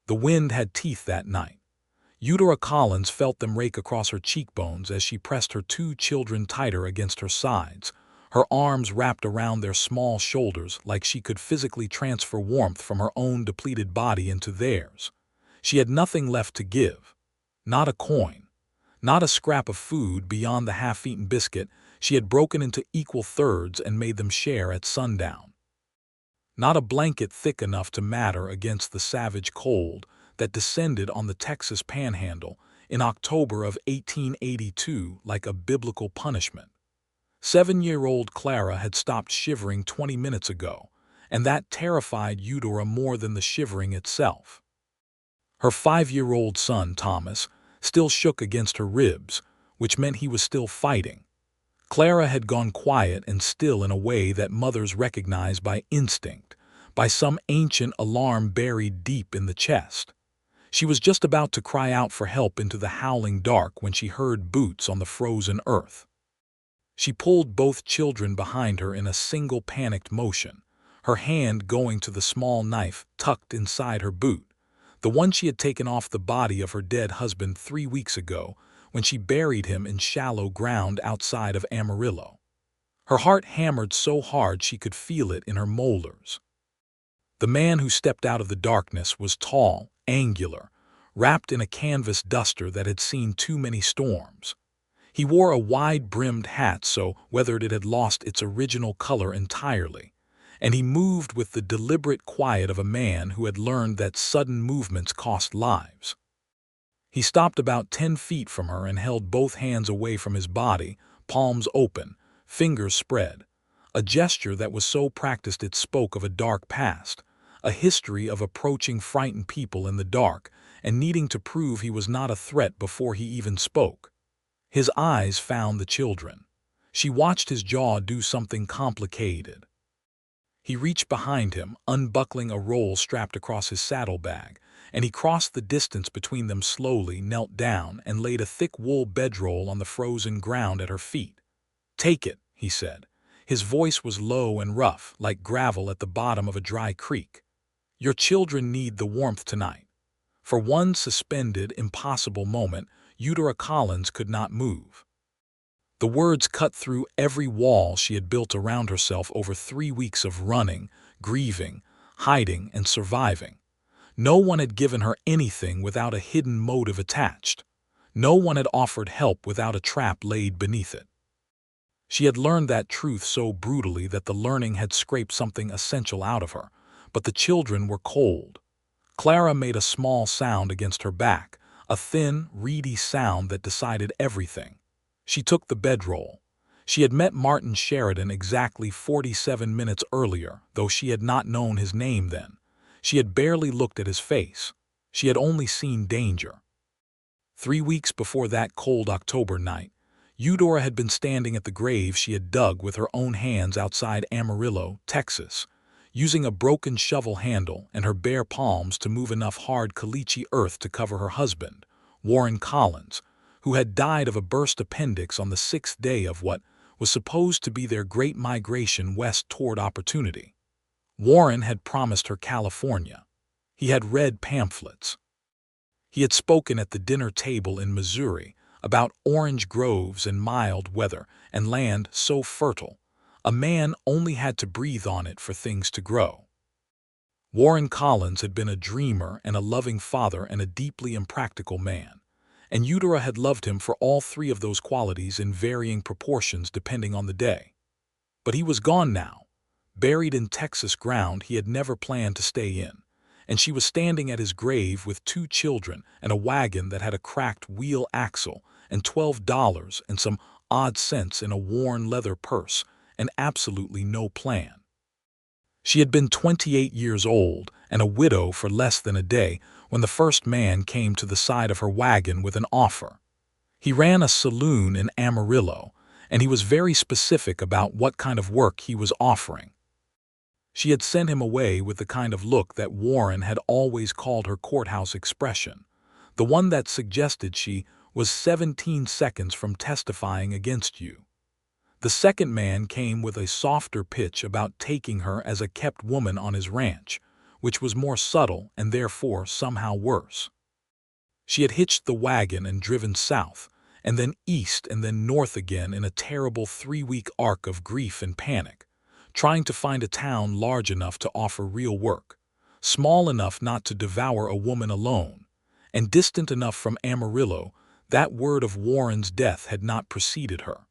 The wind had teeth that night. Eudora Collins felt them rake across her cheekbones as she pressed her two children tighter against her sides, her arms wrapped around their small shoulders like she could physically transfer warmth from her own depleted body into theirs. She had nothing left to give. Not a coin. Not a scrap of food beyond the half-eaten biscuit she had broken into equal thirds and made them share at sundown. Not a blanket thick enough to matter against the savage cold that descended on the Texas Panhandle in October of 1882 like a biblical punishment. 7-year-old Clara had stopped shivering 20 minutes ago, and that terrified Eudora more than the shivering itself. Her 5-year-old son, Thomas, still shook against her ribs, which meant he was still fighting. Clara had gone quiet and still in a way that mothers recognize by instinct, by some ancient alarm buried deep in the chest. She was just about to cry out for help into the howling dark when she heard boots on the frozen earth. She pulled both children behind her in a single panicked motion, her hand going to the small knife tucked inside her boot, the one she had taken off the body of her dead husband 3 weeks ago when she buried him in shallow ground outside of Amarillo. Her heart hammered so hard she could feel it in her molars. The man who stepped out of the darkness was tall, angular, wrapped in a canvas duster that had seen too many storms. He wore a wide-brimmed hat so weathered it had lost its original color entirely, and he moved with the deliberate quiet of a man who had learned that sudden movements cost lives. He stopped about 10 feet from her and held both hands away from his body, palms open, fingers spread, a gesture that was so practiced it spoke of a dark past, a history of approaching frightened people in the dark and needing to prove he was not a threat before he even spoke. His eyes found the children. She watched his jaw do something complicated. He reached behind him, unbuckling a roll strapped across his saddlebag, and he crossed the distance between them slowly, knelt down, and laid a thick wool bedroll on the frozen ground at her feet. "Take it," he said. His voice was low and rough, like gravel at the bottom of a dry creek. "Your children need the warmth tonight." For one suspended, impossible moment, Eudora Collins could not move. The words cut through every wall she had built around herself over 3 weeks of running, grieving, hiding, and surviving. No one had given her anything without a hidden motive attached. No one had offered help without a trap laid beneath it. She had learned that truth so brutally that the learning had scraped something essential out of her, but the children were cold. Clara made a small sound against her back, a thin, reedy sound that decided everything. She took the bedroll. She had met Martin Sheridan exactly 47 minutes earlier, though she had not known his name then. She had barely looked at his face. She had only seen danger. 3 weeks before that cold October night, Eudora had been standing at the grave she had dug with her own hands outside Amarillo, Texas, using a broken shovel handle and her bare palms to move enough hard caliche earth to cover her husband, Warren Collins, who had died of a burst appendix on the 6th day of what was supposed to be their great migration west toward opportunity. Warren had promised her California. He had read pamphlets. He had spoken at the dinner table in Missouri about orange groves and mild weather and land so fertile. A man only had to breathe on it for things to grow. Warren Collins had been a dreamer and a loving father and a deeply impractical man, and Eudora had loved him for all 3 of those qualities in varying proportions depending on the day. But he was gone now, buried in Texas ground he had never planned to stay in, and she was standing at his grave with 2 children and a wagon that had a cracked wheel axle and $12 and some odd cents in a worn leather purse, and absolutely no plan. She had been 28 years old and a widow for less than a day when the first man came to the side of her wagon with an offer. He ran a saloon in Amarillo, and he was very specific about what kind of work he was offering. She had sent him away with the kind of look that Warren had always called her courthouse expression, the one that suggested she was 17 seconds from testifying against you. The second man came with a softer pitch about taking her as a kept woman on his ranch, which was more subtle and therefore somehow worse. She had hitched the wagon and driven south, and then east and then north again in a terrible 3-week arc of grief and panic, trying to find a town large enough to offer real work, small enough not to devour a woman alone, and distant enough from Amarillo that word of Warren's death had not preceded her.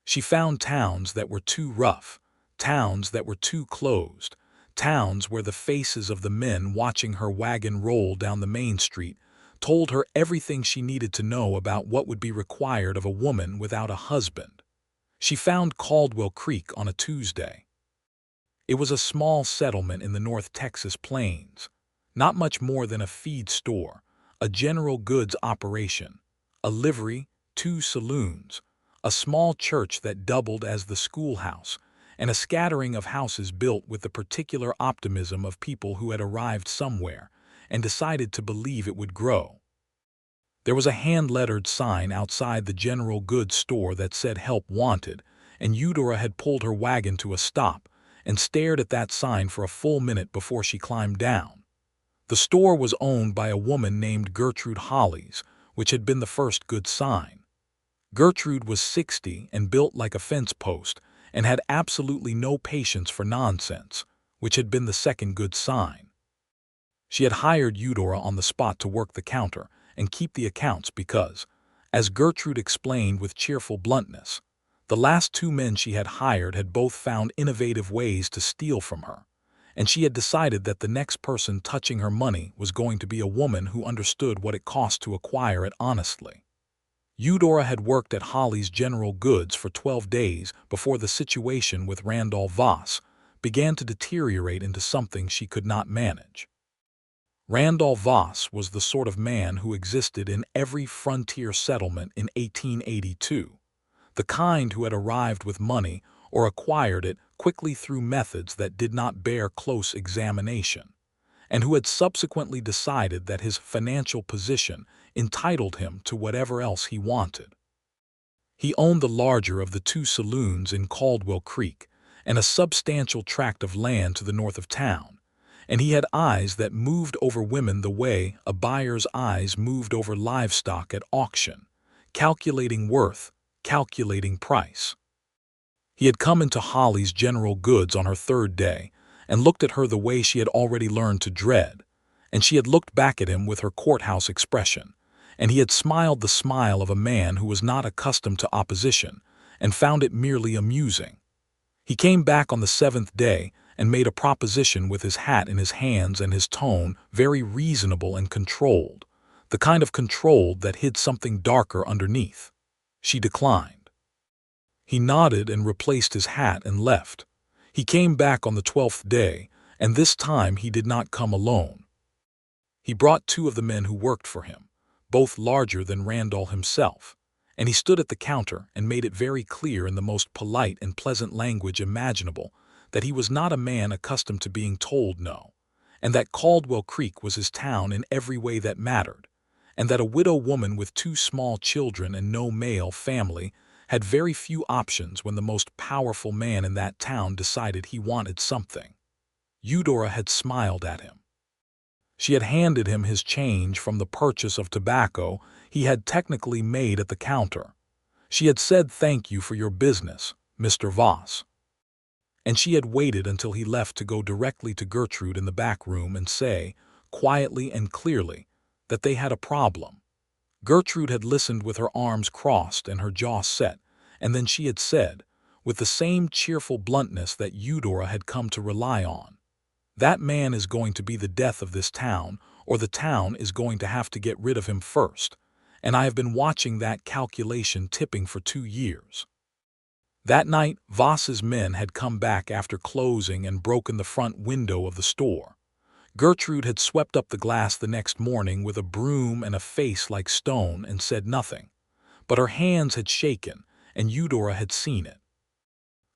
She found towns that were too rough, towns that were too closed, towns where the faces of the men watching her wagon roll down the main street told her everything she needed to know about what would be required of a woman without a husband. She found Caldwell Creek on a Tuesday. It was a small settlement in the North Texas plains, not much more than a feed store, a general goods operation, a livery, 2 saloons, a small church that doubled as the schoolhouse, and a scattering of houses built with the particular optimism of people who had arrived somewhere and decided to believe it would grow. There was a hand-lettered sign outside the general goods store that said "Help Wanted," and Eudora had pulled her wagon to a stop and stared at that sign for a full minute before she climbed down. The store was owned by a woman named Gertrude Hollies, which had been the first good sign. Gertrude was 60 and built like a fence post and had absolutely no patience for nonsense, which had been the second good sign. She had hired Eudora on the spot to work the counter and keep the accounts because, as Gertrude explained with cheerful bluntness, the last 2 men she had hired had both found innovative ways to steal from her, and she had decided that the next person touching her money was going to be a woman who understood what it cost to acquire it honestly. Eudora had worked at Holly's General Goods for 12 days before the situation with Randall Voss began to deteriorate into something she could not manage. Randall Voss was the sort of man who existed in every frontier settlement in 1882, the kind who had arrived with money or acquired it quickly through methods that did not bear close examination, and who had subsequently decided that his financial position entitled him to whatever else he wanted. He owned the larger of the 2 saloons in Caldwell Creek and a substantial tract of land to the north of town, and he had eyes that moved over women the way a buyer's eyes moved over livestock at auction, calculating worth, calculating price. He had come into Holly's General Goods on her 3rd day and looked at her the way she had already learned to dread, and she had looked back at him with her courthouse expression, and he had smiled the smile of a man who was not accustomed to opposition and found it merely amusing. He came back on the 7th day and made a proposition with his hat in his hands and his tone very reasonable and controlled, the kind of controlled that hid something darker underneath. She declined. He nodded and replaced his hat and left. He came back on the 12th day, and this time he did not come alone. He brought 2 of the men who worked for him, both larger than Randall himself, and he stood at the counter and made it very clear in the most polite and pleasant language imaginable that he was not a man accustomed to being told no, and that Caldwell Creek was his town in every way that mattered, and that a widow woman with 2 small children and no male family had very few options when the most powerful man in that town decided he wanted something. Eudora had smiled at him. She had handed him his change from the purchase of tobacco he had technically made at the counter. She had said, "Thank you for your business, Mr. Voss." And she had waited until he left to go directly to Gertrude in the back room and say, quietly and clearly, that they had a problem. Gertrude had listened with her arms crossed and her jaw set, and then she had said, with the same cheerful bluntness that Eudora had come to rely on, "That man is going to be the death of this town, or the town is going to have to get rid of him first, and I have been watching that calculation tipping for 2 years." That night, Voss's men had come back after closing and broken the front window of the store. Gertrude had swept up the glass the next morning with a broom and a face like stone and said nothing, but her hands had shaken, and Eudora had seen it.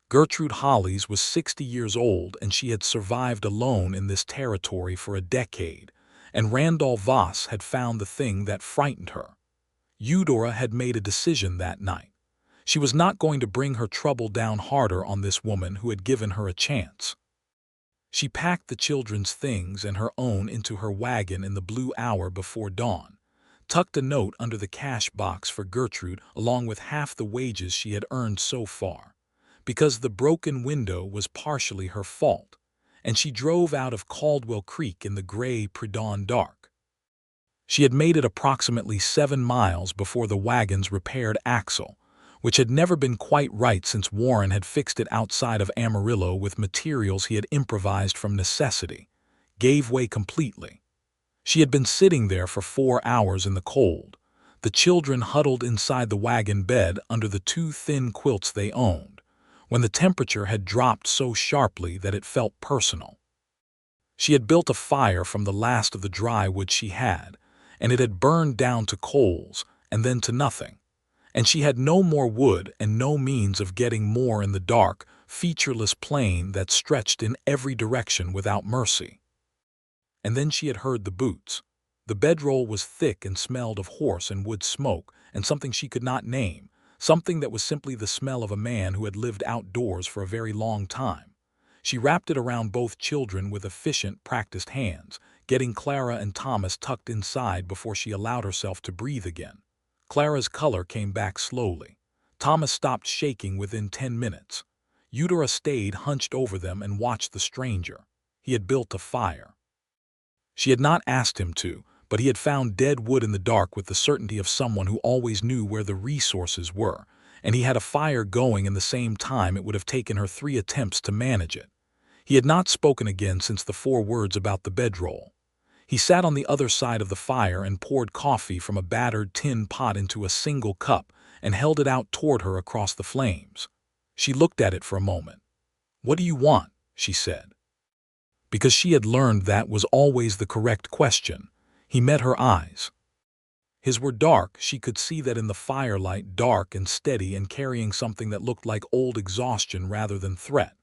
Gertrude Hollies was 60 years old, and she had survived alone in this territory for a decade, and Randall Voss had found the thing that frightened her. Eudora had made a decision that night. She was not going to bring her trouble down harder on this woman who had given her a chance. She packed the children's things and her own into her wagon in the blue hour before dawn, tucked a note under the cash box for Gertrude along with half the wages she had earned so far, because the broken window was partially her fault, and she drove out of Caldwell Creek in the gray pre-dawn dark. She had made it approximately 7 miles before the wagon's repaired axle, which had never been quite right since Warren had fixed it outside of Amarillo with materials he had improvised from necessity, gave way completely. She had been sitting there for 4 hours in the cold, the children huddled inside the wagon bed under the 2 thin quilts they owned, when the temperature had dropped so sharply that it felt personal. She had built a fire from the last of the dry wood she had, and it had burned down to coals and then to nothing, and she had no more wood and no means of getting more in the dark, featureless plain that stretched in every direction without mercy. And then she had heard the boots. The bedroll was thick and smelled of horse and wood smoke and something she could not name, something that was simply the smell of a man who had lived outdoors for a very long time. She wrapped it around both children with efficient, practiced hands, getting Clara and Thomas tucked inside before she allowed herself to breathe again. Clara's color came back slowly. Thomas stopped shaking within 10 minutes. Eudora stayed hunched over them and watched the stranger. He had built a fire. She had not asked him to, but he had found dead wood in the dark with the certainty of someone who always knew where the resources were, and he had a fire going in the same time it would have taken her 3 attempts to manage it. He had not spoken again since the 4 words about the bedroll. He sat on the other side of the fire and poured coffee from a battered tin pot into a single cup and held it out toward her across the flames. She looked at it for a moment. "What do you want?" she said. Because she had learned that was always the correct question. He met her eyes. His were dark. She could see that in the firelight, dark and steady and carrying something that looked like old exhaustion rather than threat.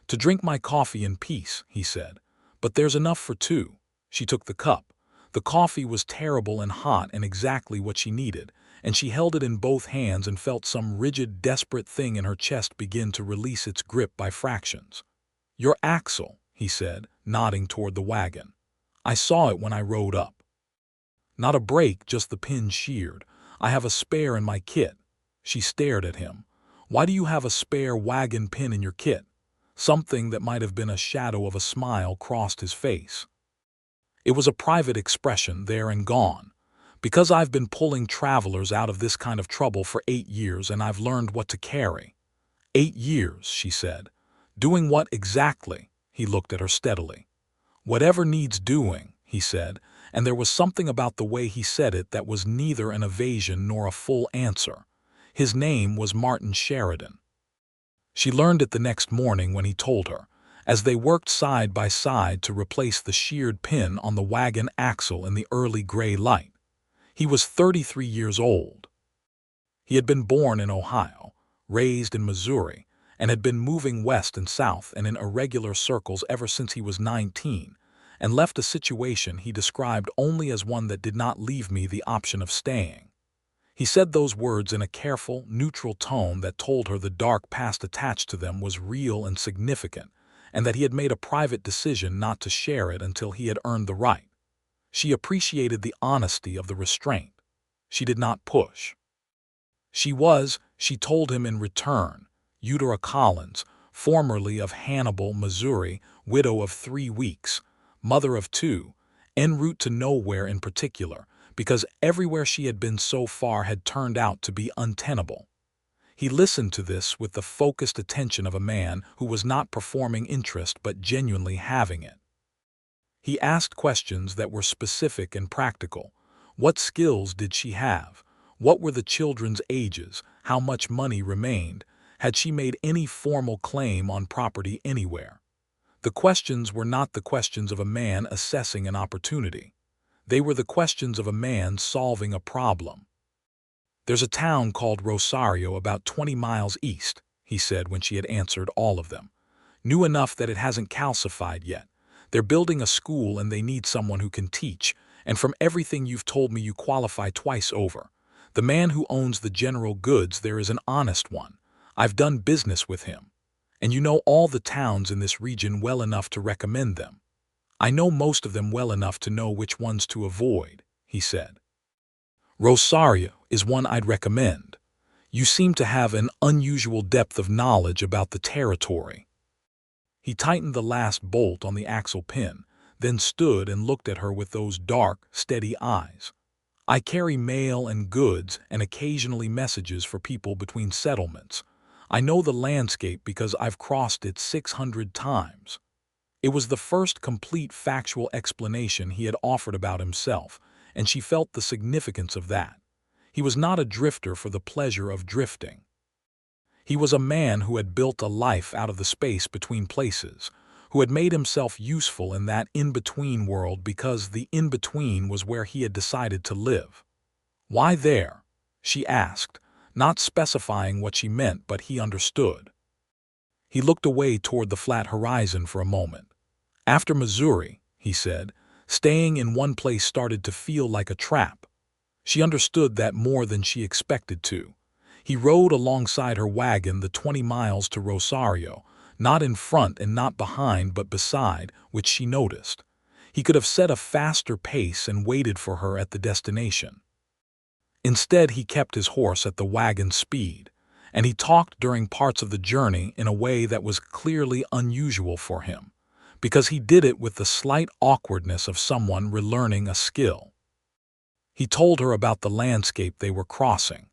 "To drink my coffee in peace," he said. "But there's enough for 2. She took the cup. The coffee was terrible and hot and exactly what she needed, and she held it in both hands and felt some rigid, desperate thing in her chest begin to release its grip by fractions. "Your axle," he said, nodding toward the wagon. "I saw it when I rode up. Not a break, just the pin sheared. I have a spare in my kit." She stared at him. "Why do you have a spare wagon pin in your kit?" Something that might have been a shadow of a smile crossed his face. It was a private expression, there and gone. "Because I've been pulling travelers out of this kind of trouble for 8 years and I've learned what to carry." 8 years, she said. "Doing what exactly?" He looked at her steadily. "Whatever needs doing," he said, and there was something about the way he said it that was neither an evasion nor a full answer. His name was Martin Sheridan. She learned it the next morning when he told her, as they worked side by side to replace the sheared pin on the wagon axle in the early gray light. He was 33 years old. He had been born in Ohio, raised in Missouri, and had been moving west and south and in irregular circles ever since he was 19, and left a situation he described only as one that did not leave me the option of staying. He said those words in a careful, neutral tone that told her the dark past attached to them was real and significant, and that he had made a private decision not to share it until he had earned the right. She appreciated the honesty of the restraint. She did not push. She told him in return, Eudora Collins, formerly of Hannibal, Missouri, widow of 3 weeks, mother of 2, en route to nowhere in particular, because everywhere she had been so far had turned out to be untenable. He listened to this with the focused attention of a man who was not performing interest but genuinely having it. He asked questions that were specific and practical. What skills did she have? What were the children's ages? How much money remained? Had she made any formal claim on property anywhere? The questions were not the questions of a man assessing an opportunity. They were the questions of a man solving a problem. "There's a town called Rosario about 20 miles east," he said when she had answered all of them. "New enough that it hasn't calcified yet. They're building a school and they need someone who can teach, and from everything you've told me you qualify twice over. The man who owns the general goods there is an honest one. I've done business with him. And you know all the towns in this region well enough to recommend them. I know most of them well enough to know which ones to avoid, he said. Rosario is one I'd recommend. You seem to have an unusual depth of knowledge about the territory. He tightened the last bolt on the axle pin, then stood and looked at her with those dark, steady eyes. I carry mail and goods and occasionally messages for people between settlements. I know the landscape because I've crossed it 600 times. It was the first complete factual explanation he had offered about himself, and she felt the significance of that. He was not a drifter for the pleasure of drifting. He was a man who had built a life out of the space between places, who had made himself useful in that in-between world because the in-between was where he had decided to live. Why there? She asked, not specifying what she meant, but he understood. He looked away toward the flat horizon for a moment. After Missouri, he said, staying in one place started to feel like a trap. She understood that more than she expected to. He rode alongside her wagon the 20 miles to Rosario, not in front and not behind but beside, which she noticed. He could have set a faster pace and waited for her at the destination. Instead, he kept his horse at the wagon's speed, and he talked during parts of the journey in a way that was clearly unusual for him, because he did it with the slight awkwardness of someone relearning a skill. He told her about the landscape they were crossing,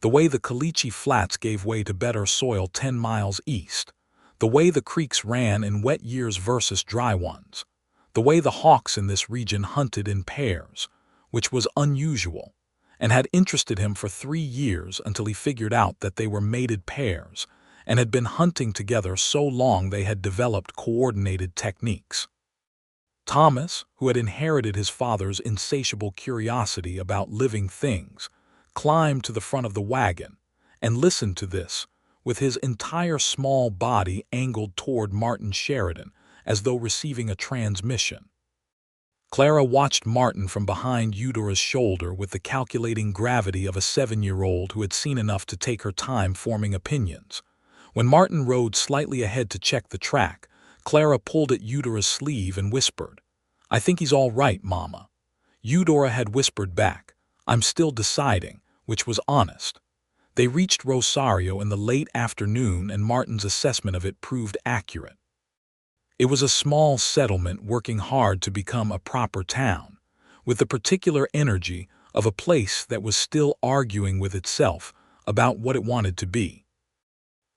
the way the caliche flats gave way to better soil 10 miles east, the way the creeks ran in wet years versus dry ones, the way the hawks in this region hunted in pairs, which was unusual, and had interested him for 3 years until he figured out that they were mated pairs and had been hunting together so long they had developed coordinated techniques. Thomas, who had inherited his father's insatiable curiosity about living things, climbed to the front of the wagon and listened to this, with his entire small body angled toward Martin Sheridan as though receiving a transmission. Clara watched Martin from behind Eudora's shoulder with the calculating gravity of a 7-year-old who had seen enough to take her time forming opinions. When Martin rode slightly ahead to check the track, Clara pulled at Eudora's sleeve and whispered, "I think he's all right, Mama." Eudora had whispered back, "I'm still deciding," which was honest. They reached Rosario in the late afternoon and Martin's assessment of it proved accurate. It was a small settlement working hard to become a proper town, with the particular energy of a place that was still arguing with itself about what it wanted to be.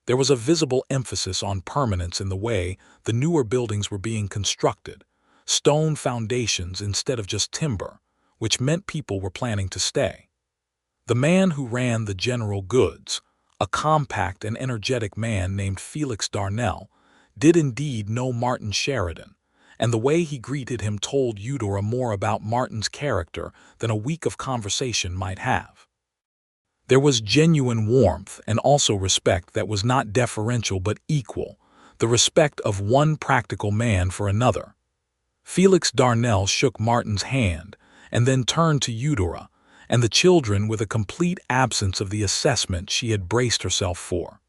There was a visible emphasis on permanence in the way the newer buildings were being constructed, stone foundations instead of just timber, which meant people were planning to stay. The man who ran the general goods, a compact and energetic man named Felix Darnell, did indeed know Martin Sheridan, and the way he greeted him told Eudora more about Martin's character than a week of conversation might have. There was genuine warmth and also respect that was not deferential but equal, the respect of one practical man for another. Felix Darnell shook Martin's hand and then turned to Eudora and the children with a complete absence of the assessment she had braced herself for.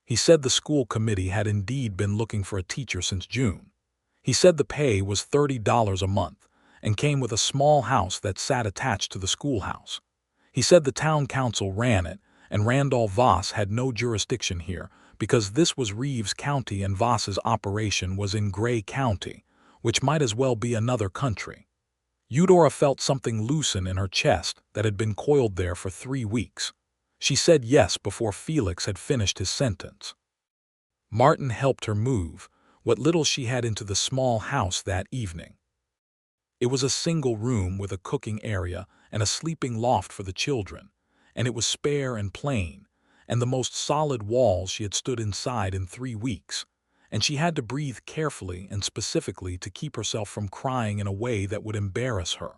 He said the school committee had indeed been looking for a teacher since June. He said the pay was $30 a month and came with a small house that sat attached to the schoolhouse. He said the town council ran it and Randolph Voss had no jurisdiction here because this was Reeves County and Voss's operation was in Gray County, which might as well be another country. Eudora felt something loosen in her chest that had been coiled there for 3 weeks. She said yes before Felix had finished his sentence. Martin helped her move what little she had into the small house that evening. It was a single room with a cooking area and a sleeping loft for the children, and it was spare and plain, and the most solid walls she had stood inside in 3 weeks, and she had to breathe carefully and specifically to keep herself from crying in a way that would embarrass her.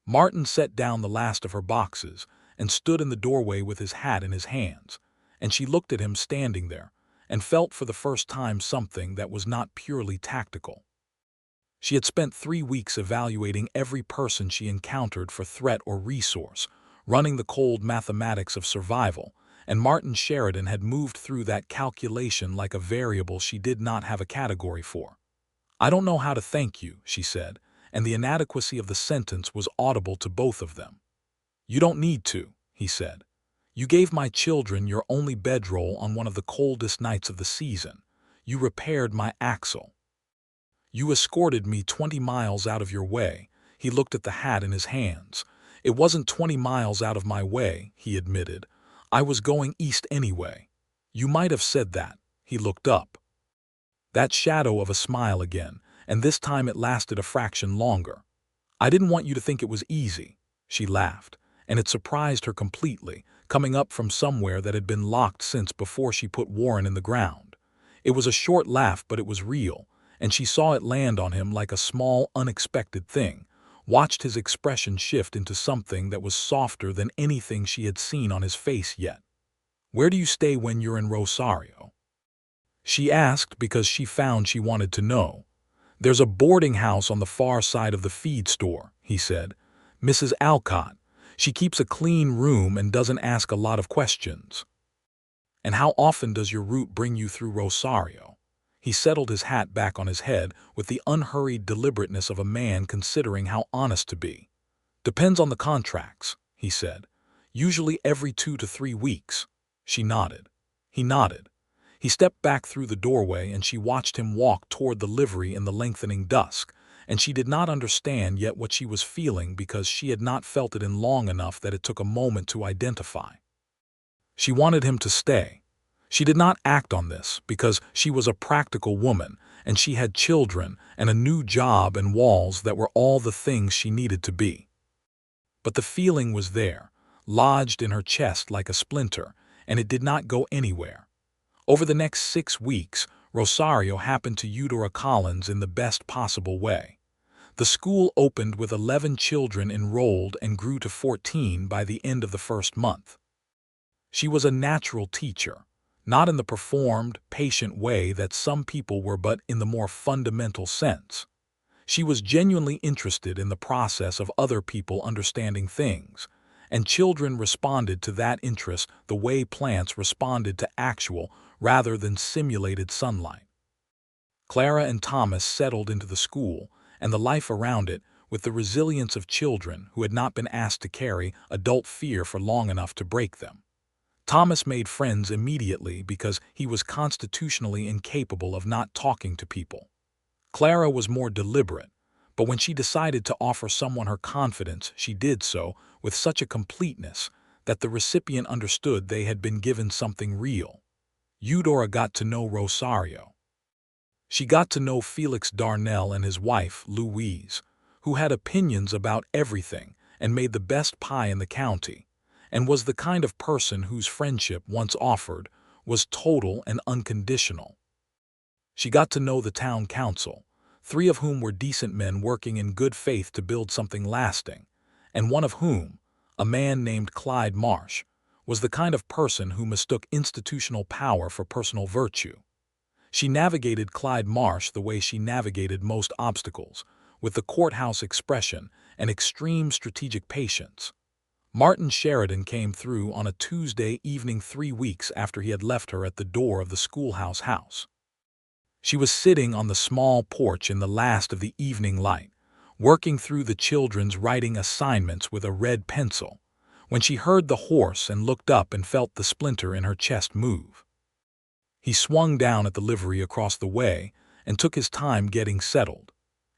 Martin set down the last of her boxes and stood in the doorway with his hat in his hands, and she looked at him standing there and felt for the first time something that was not purely tactical. She had spent 3 weeks evaluating every person she encountered for threat or resource, running the cold mathematics of survival, and Martin Sheridan had moved through that calculation like a variable she did not have a category for. "I don't know how to thank you," she said, and the inadequacy of the sentence was audible to both of them. "You don't need to," he said. "You gave my children your only bedroll on one of the coldest nights of the season. You repaired my axle. You escorted me 20 miles out of your way." He looked at the hat in his hands. "It wasn't 20 miles out of my way," he admitted. "I was going east anyway." "You might have said that." He looked up. That shadow of a smile again, and this time it lasted a fraction longer. "I didn't want you to think it was easy." She laughed, and it surprised her completely, coming up from somewhere that had been locked since before she put Warren in the ground. It was a short laugh, but it was real, and she saw it land on him like a small, unexpected thing, watched his expression shift into something that was softer than anything she had seen on his face yet. "Where do you stay when you're in Rosario?" She asked because she found she wanted to know. "There's a boarding house on the far side of the feed store," he said. "Mrs. Alcott. She keeps a clean room and doesn't ask a lot of questions." "And how often does your route bring you through Rosario?" He settled his hat back on his head with the unhurried deliberateness of a man considering how honest to be. "Depends on the contracts," he said. "Usually every 2 to 3 weeks." She nodded. He nodded. He stepped back through the doorway and she watched him walk toward the livery in the lengthening dusk, and she did not understand yet what she was feeling because she had not felt it in long enough that it took a moment to identify. She wanted him to stay. She did not act on this because she was a practical woman and she had children and a new job and walls that were all the things she needed to be. But the feeling was there, lodged in her chest like a splinter, and it did not go anywhere. Over the next 6 weeks, Rosario happened to Eudora Collins in the best possible way. The school opened with 11 children enrolled and grew to 14 by the end of the first month. She was a natural teacher, not in the performed, patient way that some people were, but in the more fundamental sense. She was genuinely interested in the process of other people understanding things, and children responded to that interest the way plants responded to actual rather than simulated sunlight. Clara and Thomas settled into the school and the life around it with the resilience of children who had not been asked to carry adult fear for long enough to break them. Thomas made friends immediately because he was constitutionally incapable of not talking to people. Clara was more deliberate, but when she decided to offer someone her confidence, she did so with such a completeness that the recipient understood they had been given something real. Eudora got to know Rosario. She got to know Felix Darnell and his wife, Louise, who had opinions about everything and made the best pie in the county, and was the kind of person whose friendship, once offered, was total and unconditional. She got to know the town council, 3 of whom were decent men working in good faith to build something lasting, and one of whom, a man named Clyde Marsh, was the kind of person who mistook institutional power for personal virtue. She navigated Clyde Marsh the way she navigated most obstacles, with the courthouse expression and extreme strategic patience. Martin Sheridan came through on a Tuesday evening 3 weeks after he had left her at the door of the schoolhouse house. She was sitting on the small porch in the last of the evening light, working through the children's writing assignments with a red pencil, when she heard the horse and looked up and felt the splinter in her chest move. He swung down at the livery across the way and took his time getting settled,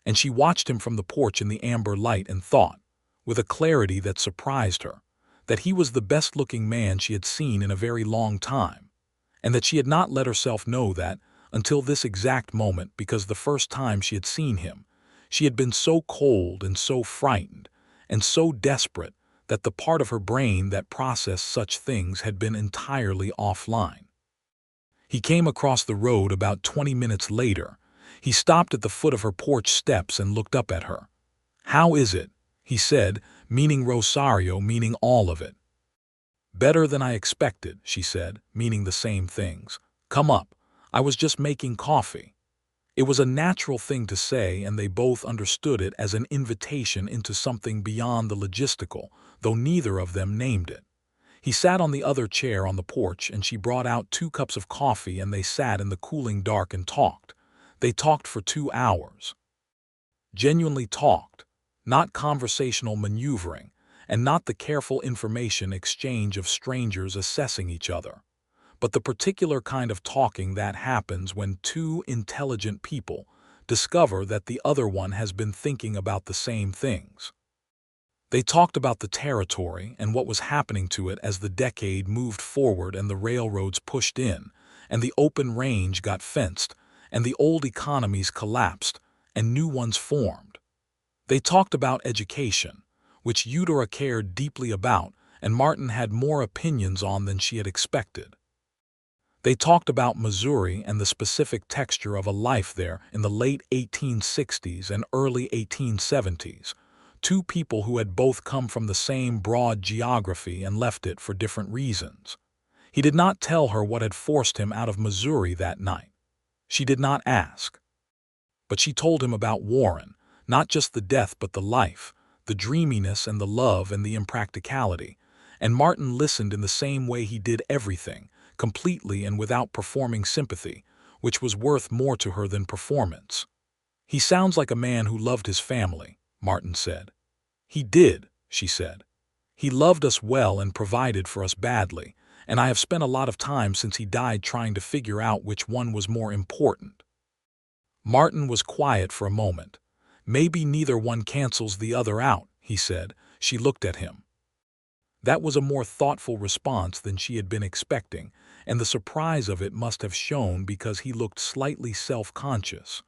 and she watched him from the porch in the amber light and thought, with a clarity that surprised her, that he was the best-looking man she had seen in a very long time, and that she had not let herself know that until this exact moment because the first time she had seen him, she had been so cold and so frightened and so desperate that the part of her brain that processed such things had been entirely offline. He came across the road about 20 minutes later. He stopped at the foot of her porch steps and looked up at her. "How is it?" he said, meaning Rosario, meaning all of it. "Better than I expected," she said, meaning the same things. "Come up. I was just making coffee." It was a natural thing to say, and they both understood it as an invitation into something beyond the logistical, though neither of them named it. He sat on the other chair on the porch, and she brought out 2 cups of coffee, and they sat in the cooling dark and talked. They talked for 2 hours. Genuinely talked, not conversational maneuvering, and not the careful information exchange of strangers assessing each other, but the particular kind of talking that happens when two intelligent people discover that the other one has been thinking about the same things. They talked about the territory and what was happening to it as the decade moved forward and the railroads pushed in, and the open range got fenced, and the old economies collapsed, and new ones formed. They talked about education, which Eudora cared deeply about, and Martin had more opinions on than she had expected. They talked about Missouri and the specific texture of a life there in the late 1860s and early 1870s, two people who had both come from the same broad geography and left it for different reasons. He did not tell her what had forced him out of Missouri that night. She did not ask. But she told him about Warren, not just the death but the life, the dreaminess and the love and the impracticality, and Martin listened in the same way he did everything, completely and without performing sympathy, which was worth more to her than performance. "He sounds like a man who loved his family," Martin said. "He did," she said. "He loved us well and provided for us badly, and I have spent a lot of time since he died trying to figure out which one was more important." Martin was quiet for a moment. "Maybe neither one cancels the other out," he said. She looked at him. That was a more thoughtful response than she had been expecting, and the surprise of it must have shown because he looked slightly self-conscious.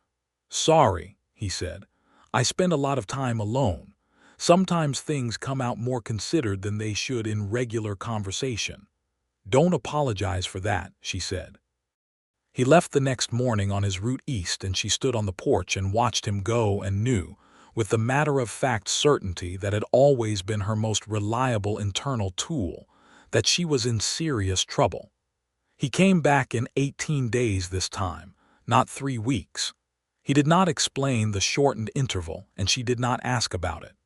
"Sorry," he said. "I spend a lot of time alone. Sometimes things come out more considered than they should in regular conversation." "Don't apologize for that," she said. He left the next morning on his route east, and she stood on the porch and watched him go and knew, with the matter-of-fact certainty that had always been her most reliable internal tool, that she was in serious trouble. He came back in 18 days this time, not 3 weeks. He did not explain the shortened interval, and she did not ask about it.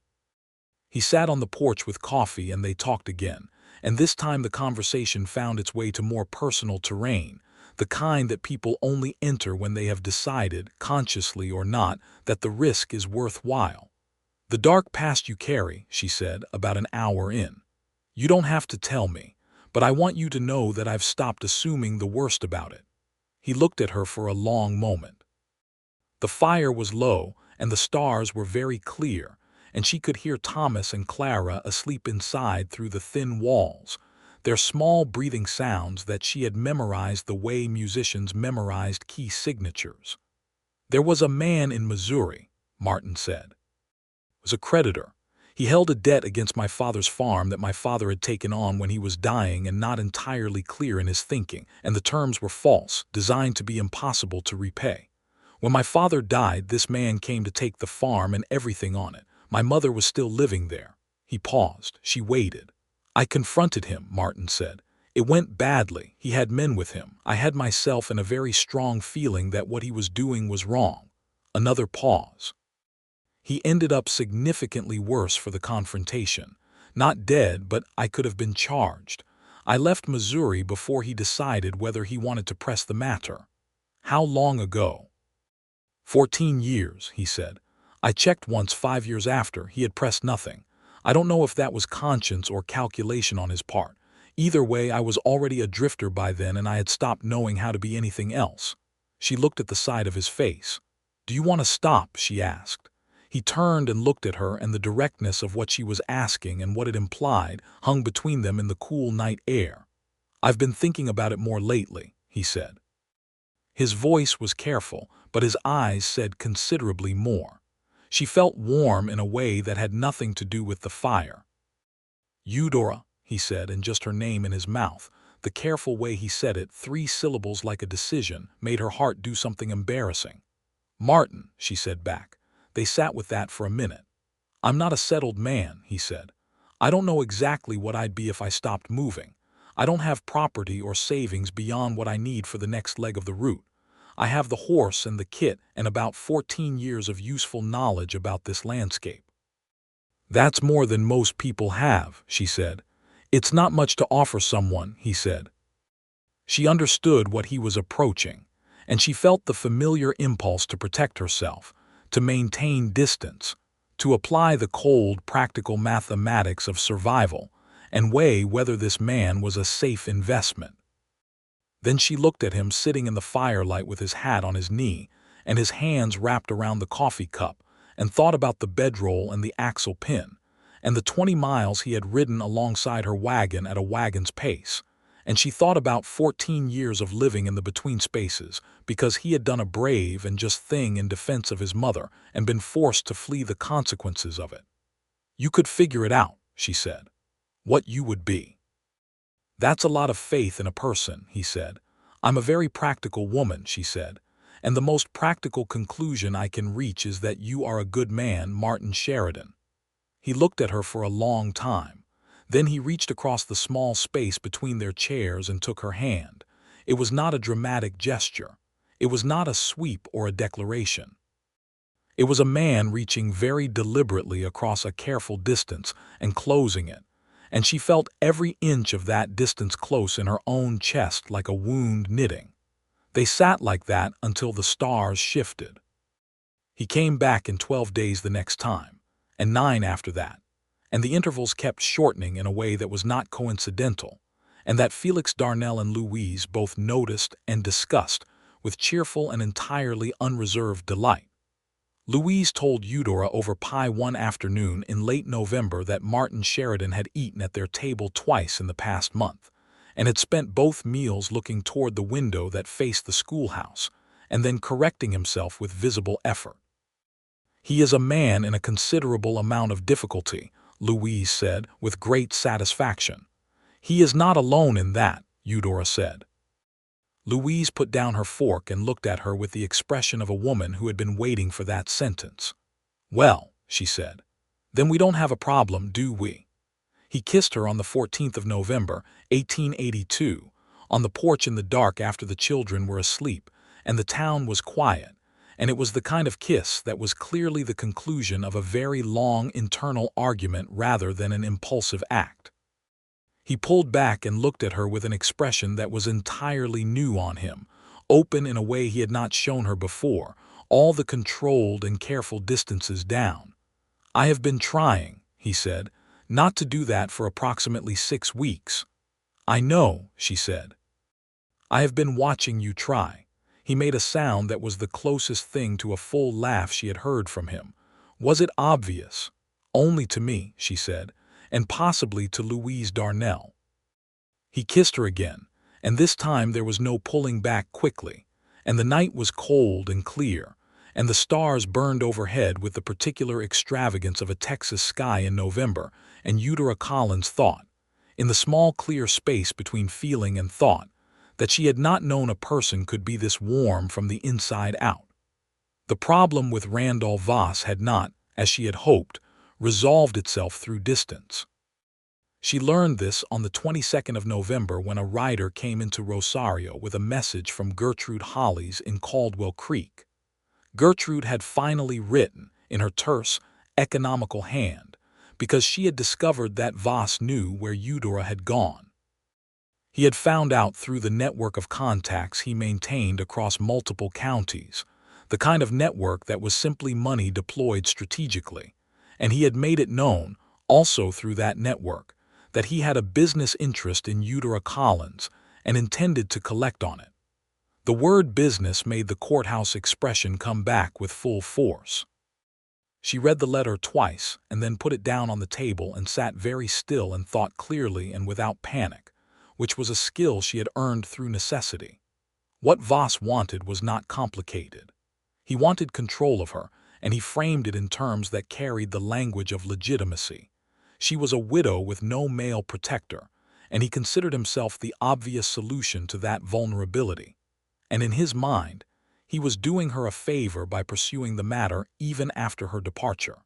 He sat on the porch with coffee, and they talked again, and this time the conversation found its way to more personal terrain, the kind that people only enter when they have decided, consciously or not, that the risk is worthwhile. "The dark past you carry," she said, about an hour in. "You don't have to tell me, but I want you to know that I've stopped assuming the worst about it." He looked at her for a long moment. The fire was low, and the stars were very clear, and she could hear Thomas and Clara asleep inside through the thin walls, their small breathing sounds that she had memorized the way musicians memorized key signatures. "There was a man in Missouri," Martin said. "Was a creditor. He held a debt against my father's farm that my father had taken on when he was dying and not entirely clear in his thinking, and the terms were false, designed to be impossible to repay. When my father died, this man came to take the farm and everything on it. My mother was still living there." He paused. She waited. "I confronted him," Martin said. "It went badly. He had men with him. I had myself and a very strong feeling that what he was doing was wrong." Another pause. "He ended up significantly worse for the confrontation. Not dead, but I could have been charged. I left Missouri before he decided whether he wanted to press the matter." "How long ago?" 14 years, he said. "I checked once 5 years after. He had pressed nothing. I don't know if that was conscience or calculation on his part. Either way, I was already a drifter by then, and I had stopped knowing how to be anything else." She looked at the side of his face. "Do you want to stop?" she asked. He turned and looked at her, and the directness of what she was asking and what it implied hung between them in the cool night air. "I've been thinking about it more lately," he said. His voice was careful, but his eyes said considerably more. She felt warm in a way that had nothing to do with the fire. "Eudora," he said, and just her name in his mouth. The careful way he said it, 3 syllables like a decision, made her heart do something embarrassing. "Martin," she said back. They sat with that for a minute. "I'm not a settled man," he said. "I don't know exactly what I'd be if I stopped moving. I don't have property or savings beyond what I need for the next leg of the route. I have the horse and the kit and about 14 years of useful knowledge about this landscape." "That's more than most people have," she said. "It's not much to offer someone," he said. She understood what he was approaching, and she felt the familiar impulse to protect herself, to maintain distance, to apply the cold, practical mathematics of survival and weigh whether this man was a safe investment. Then she looked at him sitting in the firelight with his hat on his knee and his hands wrapped around the coffee cup, and thought about the bedroll and the axle pin, and the 20 miles he had ridden alongside her wagon at a wagon's pace. And she thought about 14 years of living in the between spaces because he had done a brave and just thing in defense of his mother and been forced to flee the consequences of it. "You could figure it out," she said. "What you would be." "That's a lot of faith in a person," he said. "I'm a very practical woman," she said, "and the most practical conclusion I can reach is that you are a good man, Martin Sheridan." He looked at her for a long time. Then he reached across the small space between their chairs and took her hand. It was not a dramatic gesture. It was not a sweep or a declaration. It was a man reaching very deliberately across a careful distance and closing it, and she felt every inch of that distance close in her own chest like a wound knitting. They sat like that until the stars shifted. He came back in 12 days the next time, and 9 after that, and the intervals kept shortening in a way that was not coincidental, and that Felix Darnell and Louise both noticed and discussed with cheerful and entirely unreserved delight. Louise told Eudora over pie one afternoon in late November that Martin Sheridan had eaten at their table twice in the past month, and had spent both meals looking toward the window that faced the schoolhouse, and then correcting himself with visible effort. "He is a man in a considerable amount of difficulty," Louise said with great satisfaction. "He is not alone in that," Eudora said. Louise put down her fork and looked at her with the expression of a woman who had been waiting for that sentence. "Well," she said, "then we don't have a problem, do we?" He kissed her on the 14th of November, 1882, on the porch in the dark after the children were asleep and the town was quiet, and it was the kind of kiss that was clearly the conclusion of a very long internal argument rather than an impulsive act. He pulled back and looked at her with an expression that was entirely new on him, open in a way he had not shown her before, all the controlled and careful distances down. "I have been trying," he said, "not to do that for approximately 6 weeks. "I know," she said. "I have been watching you try." He made a sound that was the closest thing to a full laugh she had heard from him. "Was it obvious?" "Only to me," she said, "and possibly to Louise Darnell." He kissed her again, and this time there was no pulling back quickly, and the night was cold and clear, and the stars burned overhead with the particular extravagance of a Texas sky in November, and Eudora Collins thought, in the small clear space between feeling and thought, that she had not known a person could be this warm from the inside out. The problem with Randall Voss had not, as she had hoped, resolved itself through distance. She learned this on the 22nd of November when a rider came into Rosario with a message from Gertrude Hollies in Caldwell Creek. Gertrude had finally written, in her terse, economical hand, because she had discovered that Voss knew where Eudora had gone. He had found out through the network of contacts he maintained across multiple counties, the kind of network that was simply money deployed strategically, and he had made it known, also through that network, that he had a business interest in Eudora Collins and intended to collect on it. The word business made the courthouse expression come back with full force. She read the letter twice and then put it down on the table and sat very still and thought clearly and without panic, which was a skill she had earned through necessity. What Voss wanted was not complicated. He wanted control of her, and he framed it in terms that carried the language of legitimacy. She was a widow with no male protector, and he considered himself the obvious solution to that vulnerability. And in his mind, he was doing her a favor by pursuing the matter even after her departure.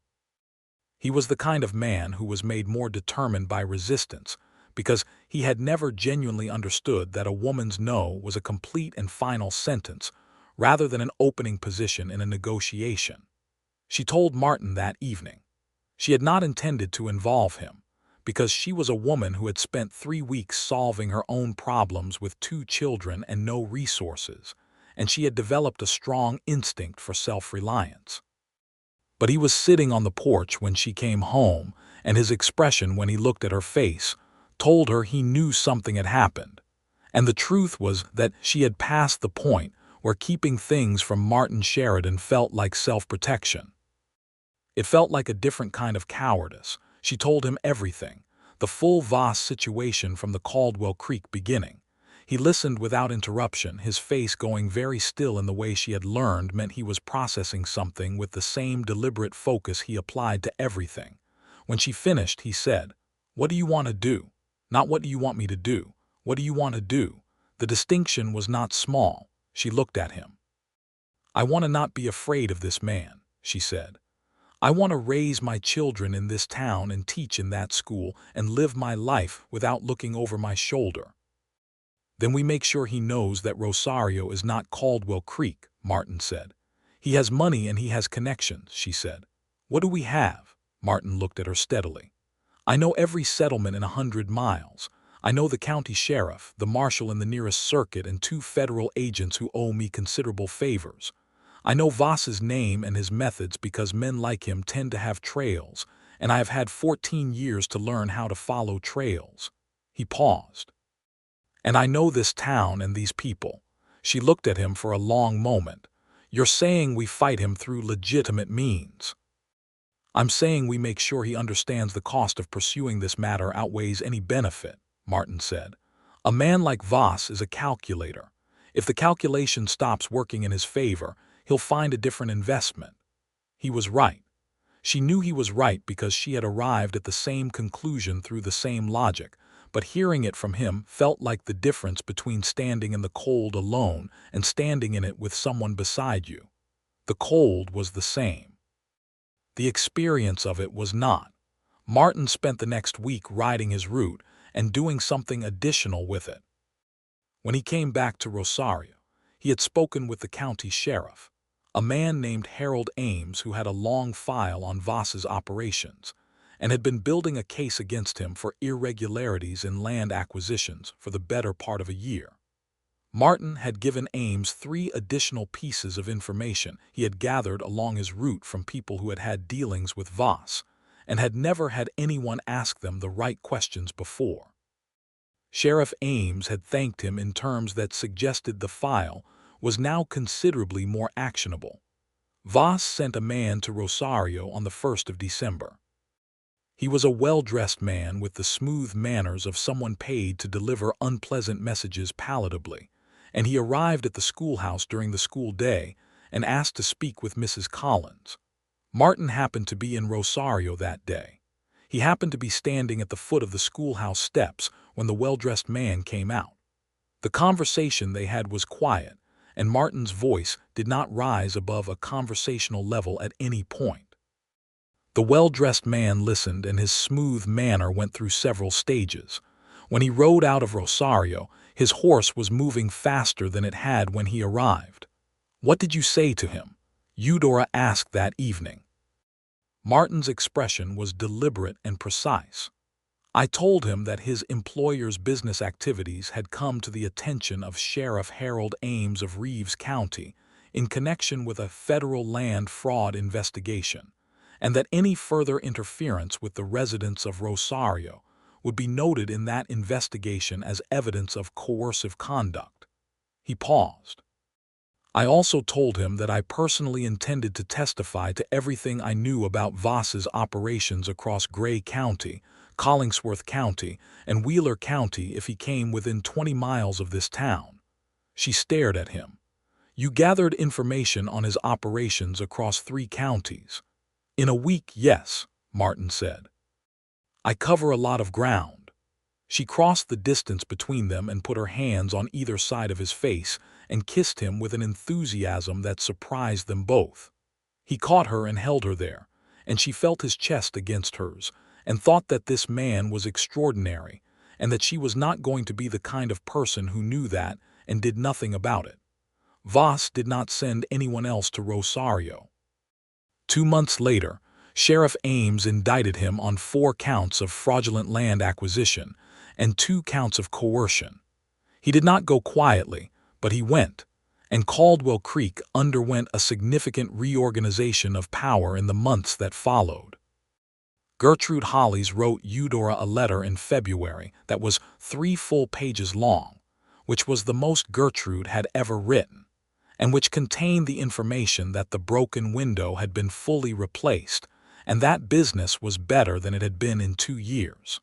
He was the kind of man who was made more determined by resistance, because he had never genuinely understood that a woman's no was a complete and final sentence rather than an opening position in a negotiation. She told Martin that evening. She had not intended to involve him, because she was a woman who had spent 3 weeks solving her own problems with 2 children and no resources, and she had developed a strong instinct for self-reliance. But he was sitting on the porch when she came home, and his expression when he looked at her face told her he knew something had happened. And the truth was that she had passed the point where keeping things from Martin Sheridan felt like self-protection. It felt like a different kind of cowardice. She told him everything, the full Voss situation from the Caldwell Creek beginning. He listened without interruption, his face going very still in the way she had learned meant he was processing something with the same deliberate focus he applied to everything. When she finished, he said, "What do you want to do? Not what do you want me to do? What do you want to do?" The distinction was not small. She looked at him. "I want to not be afraid of this man," she said. "I want to raise my children in this town and teach in that school and live my life without looking over my shoulder." "Then we make sure he knows that Rosario is not Caldwell Creek," Martin said. "He has money and he has connections," she said. "What do we have?" Martin looked at her steadily. "I know every settlement in 100 miles. I know the county sheriff, the marshal in the nearest circuit, and 2 federal agents who owe me considerable favors. I know Voss's name and his methods because men like him tend to have trails, and I have had 14 years to learn how to follow trails." He paused. "And I know this town and these people." She looked at him for a long moment. "You're saying we fight him through legitimate means?" "I'm saying we make sure he understands the cost of pursuing this matter outweighs any benefit," Martin said. "A man like Voss is a calculator. If the calculation stops working in his favor, he'll find a different investment." He was right. She knew he was right because she had arrived at the same conclusion through the same logic, but hearing it from him felt like the difference between standing in the cold alone and standing in it with someone beside you. The cold was the same. The experience of it was not. Martin spent the next week riding his route and doing something additional with it. When he came back to Rosario, he had spoken with the county sheriff, a man named Harold Ames who had a long file on Voss's operations and had been building a case against him for irregularities in land acquisitions for the better part of a year. Martin had given Ames 3 additional pieces of information he had gathered along his route from people who had had dealings with Voss and had never had anyone ask them the right questions before. Sheriff Ames had thanked him in terms that suggested the file was now considerably more actionable. Voss sent a man to Rosario on the 1st of December. He was a well-dressed man with the smooth manners of someone paid to deliver unpleasant messages palatably, and he arrived at the schoolhouse during the school day and asked to speak with Mrs. Collins. Martin happened to be in Rosario that day. He happened to be standing at the foot of the schoolhouse steps when the well-dressed man came out. The conversation they had was quiet, and Martin's voice did not rise above a conversational level at any point. The well-dressed man listened, and his smooth manner went through several stages. When he rode out of Rosario, his horse was moving faster than it had when he arrived. "What did you say to him?" Eudora asked that evening. Martin's expression was deliberate and precise. "I told him that his employer's business activities had come to the attention of Sheriff Harold Ames of Reeves County in connection with a federal land fraud investigation, and that any further interference with the residents of Rosario would be noted in that investigation as evidence of coercive conduct." He paused. "I also told him that I personally intended to testify to everything I knew about Voss's operations across Gray County, Collingsworth County, and Wheeler County if he came within 20 miles of this town." She stared at him. "You gathered information on his operations across 3 counties. "In a week, yes," Martin said. "I cover a lot of ground." She crossed the distance between them and put her hands on either side of his face and kissed him with an enthusiasm that surprised them both. He caught her and held her there, and she felt his chest against hers and thought that this man was extraordinary and that she was not going to be the kind of person who knew that and did nothing about it. Voss did not send anyone else to Rosario. 2 months later, Sheriff Ames indicted him on 4 counts of fraudulent land acquisition and 2 counts of coercion. He did not go quietly, but he went, and Caldwell Creek underwent a significant reorganization of power in the months that followed. Gertrude Hollies wrote Eudora a letter in February that was 3 full pages long, which was the most Gertrude had ever written, and which contained the information that the broken window had been fully replaced, and that business was better than it had been in 2 years.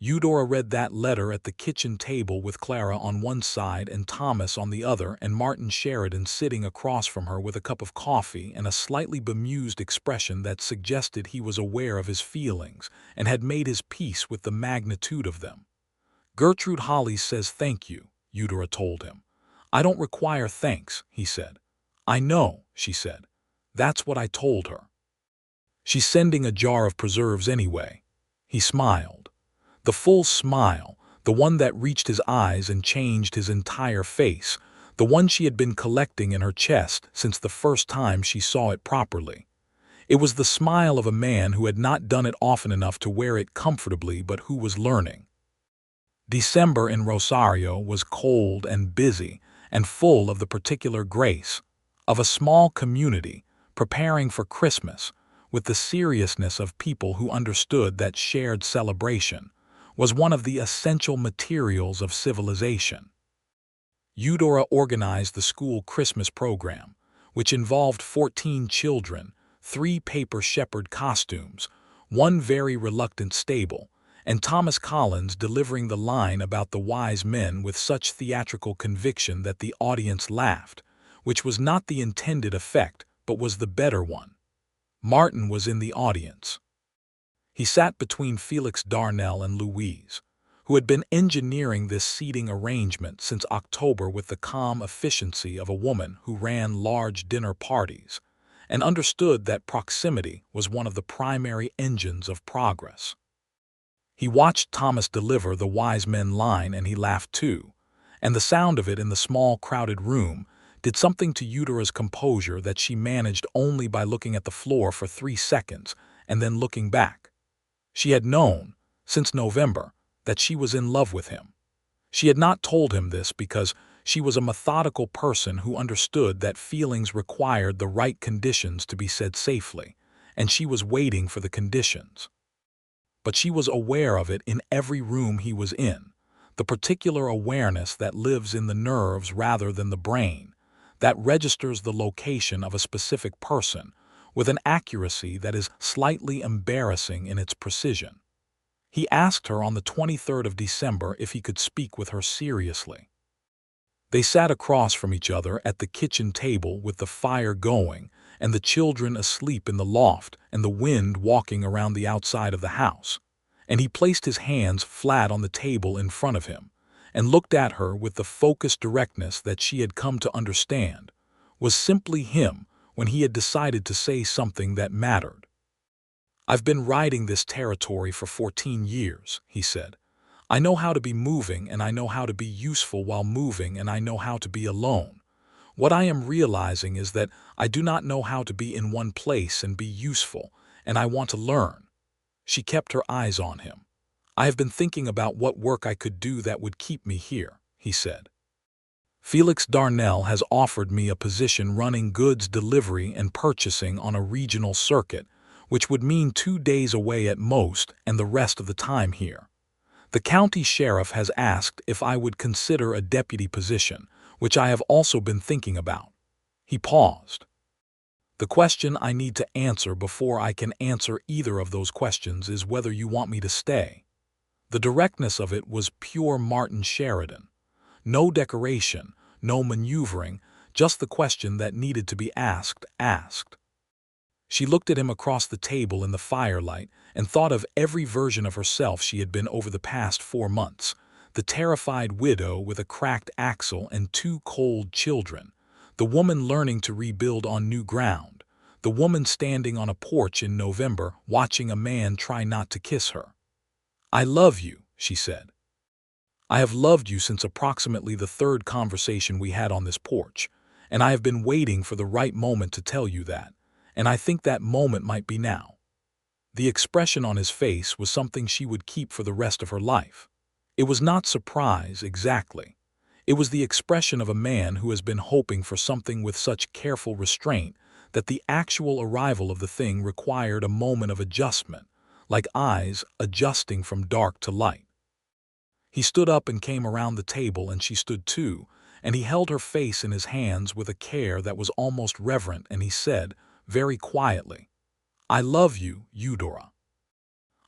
Eudora read that letter at the kitchen table with Clara on one side and Thomas on the other, and Martin Sheridan sitting across from her with a cup of coffee and a slightly bemused expression that suggested he was aware of his feelings and had made his peace with the magnitude of them. "Gertrude Hollies says thank you," Eudora told him. "I don't require thanks," he said. "I know," she said. "That's what I told her. She's sending a jar of preserves anyway." He smiled. The full smile, the one that reached his eyes and changed his entire face, the one she had been collecting in her chest since the first time she saw it properly. It was the smile of a man who had not done it often enough to wear it comfortably but who was learning. December in Rosario was cold and busy and full of the particular grace of a small community preparing for Christmas with the seriousness of people who understood that shared celebration was one of the essential materials of civilization. Eudora organized the school Christmas program, which involved 14 children, 3 paper shepherd costumes, 1 very reluctant stable, and Thomas Collins delivering the line about the wise men with such theatrical conviction that the audience laughed, which was not the intended effect but was the better one. Martin was in the audience. He sat between Felix Darnell and Louise, who had been engineering this seating arrangement since October with the calm efficiency of a woman who ran large dinner parties, and understood that proximity was one of the primary engines of progress. He watched Thomas deliver the wise men line and he laughed too, and the sound of it in the small crowded room did something to Eudora's composure that she managed only by looking at the floor for 3 seconds and then looking back. She had known, since November, that she was in love with him. She had not told him this because she was a methodical person who understood that feelings required the right conditions to be said safely, and she was waiting for the conditions. But she was aware of it in every room he was in, the particular awareness that lives in the nerves rather than the brain, that registers the location of a specific person with an accuracy that is slightly embarrassing in its precision. He asked her on the 23rd of December if he could speak with her seriously. They sat across from each other at the kitchen table with the fire going and the children asleep in the loft and the wind walking around the outside of the house, and he placed his hands flat on the table in front of him and looked at her with the focused directness that she had come to understand was simply him when he had decided to say something that mattered. "I've been riding this territory for 14 years, he said. "I know how to be moving, and I know how to be useful while moving, and I know how to be alone. What I am realizing is that I do not know how to be in one place and be useful, and I want to learn." She kept her eyes on him. "I have been thinking about what work I could do that would keep me here," he said. "Felix Darnell has offered me a position running goods delivery and purchasing on a regional circuit, which would mean 2 days away at most and the rest of the time here. The county sheriff has asked if I would consider a deputy position, which I have also been thinking about." He paused. "The question I need to answer before I can answer either of those questions is whether you want me to stay." The directness of it was pure Martin Sheridan. No decoration, no maneuvering, just the question that needed to be asked. She looked at him across the table in the firelight and thought of every version of herself she had been over the past 4 months, the terrified widow with a cracked axle and 2 cold children, the woman learning to rebuild on new ground, the woman standing on a porch in November watching a man try not to kiss her. "I love you," she said. "I have loved you since approximately the 3rd conversation we had on this porch, and I have been waiting for the right moment to tell you that, and I think that moment might be now." The expression on his face was something she would keep for the rest of her life. It was not surprise, exactly. It was the expression of a man who has been hoping for something with such careful restraint that the actual arrival of the thing required a moment of adjustment, like eyes adjusting from dark to light. He stood up and came around the table, and she stood too, and he held her face in his hands with a care that was almost reverent, and he said, very quietly, "I love you, Eudora.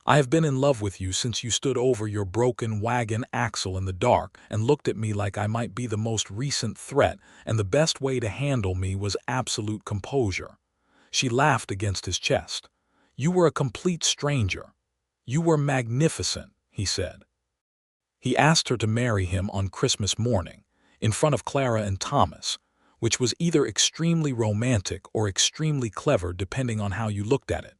I have been in love with you since you stood over your broken wagon axle in the dark and looked at me like I might be the most recent threat, and the best way to handle me was absolute composure." She laughed against his chest. "You were a complete stranger. You were magnificent," he said. He asked her to marry him on Christmas morning, in front of Clara and Thomas, which was either extremely romantic or extremely clever depending on how you looked at it,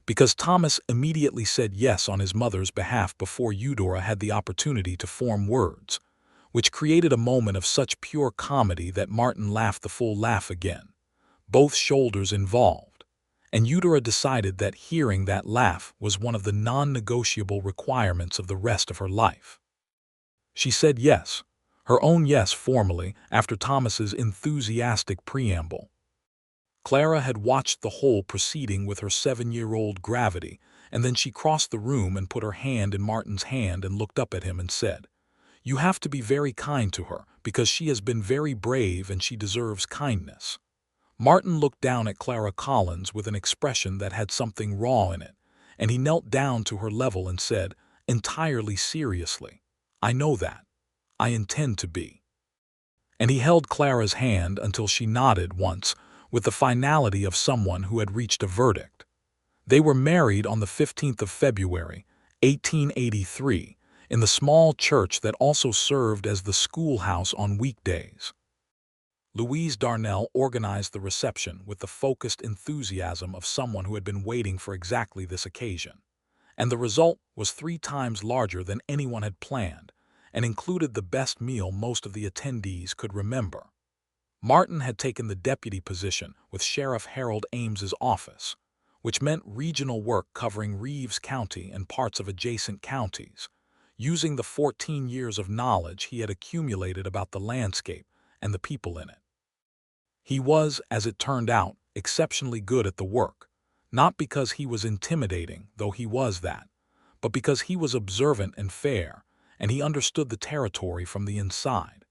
because Thomas immediately said yes on his mother's behalf before Eudora had the opportunity to form words, which created a moment of such pure comedy that Martin laughed the full laugh again, both shoulders involved, and Eudora decided that hearing that laugh was one of the non-negotiable requirements of the rest of her life. She said yes, her own yes formally, after Thomas's enthusiastic preamble. Clara had watched the whole proceeding with her 7-year-old gravity, and then she crossed the room and put her hand in Martin's hand and looked up at him and said, "You have to be very kind to her, because she has been very brave and she deserves kindness." Martin looked down at Clara Collins with an expression that had something raw in it, and he knelt down to her level and said, entirely seriously, "I know that. I intend to be." And he held Clara's hand until she nodded once, with the finality of someone who had reached a verdict. They were married on the 15th of February, 1883, in the small church that also served as the schoolhouse on weekdays. Louise Darnell organized the reception with the focused enthusiasm of someone who had been waiting for exactly this occasion. And the result was 3 times larger than anyone had planned, and included the best meal most of the attendees could remember. Martin had taken the deputy position with Sheriff Harold Ames's office, which meant regional work covering Reeves County and parts of adjacent counties, using the 14 years of knowledge he had accumulated about the landscape and the people in it. He was, as it turned out, exceptionally good at the work, not because he was intimidating, though he was that, but because he was observant and fair, and he understood the territory from the inside.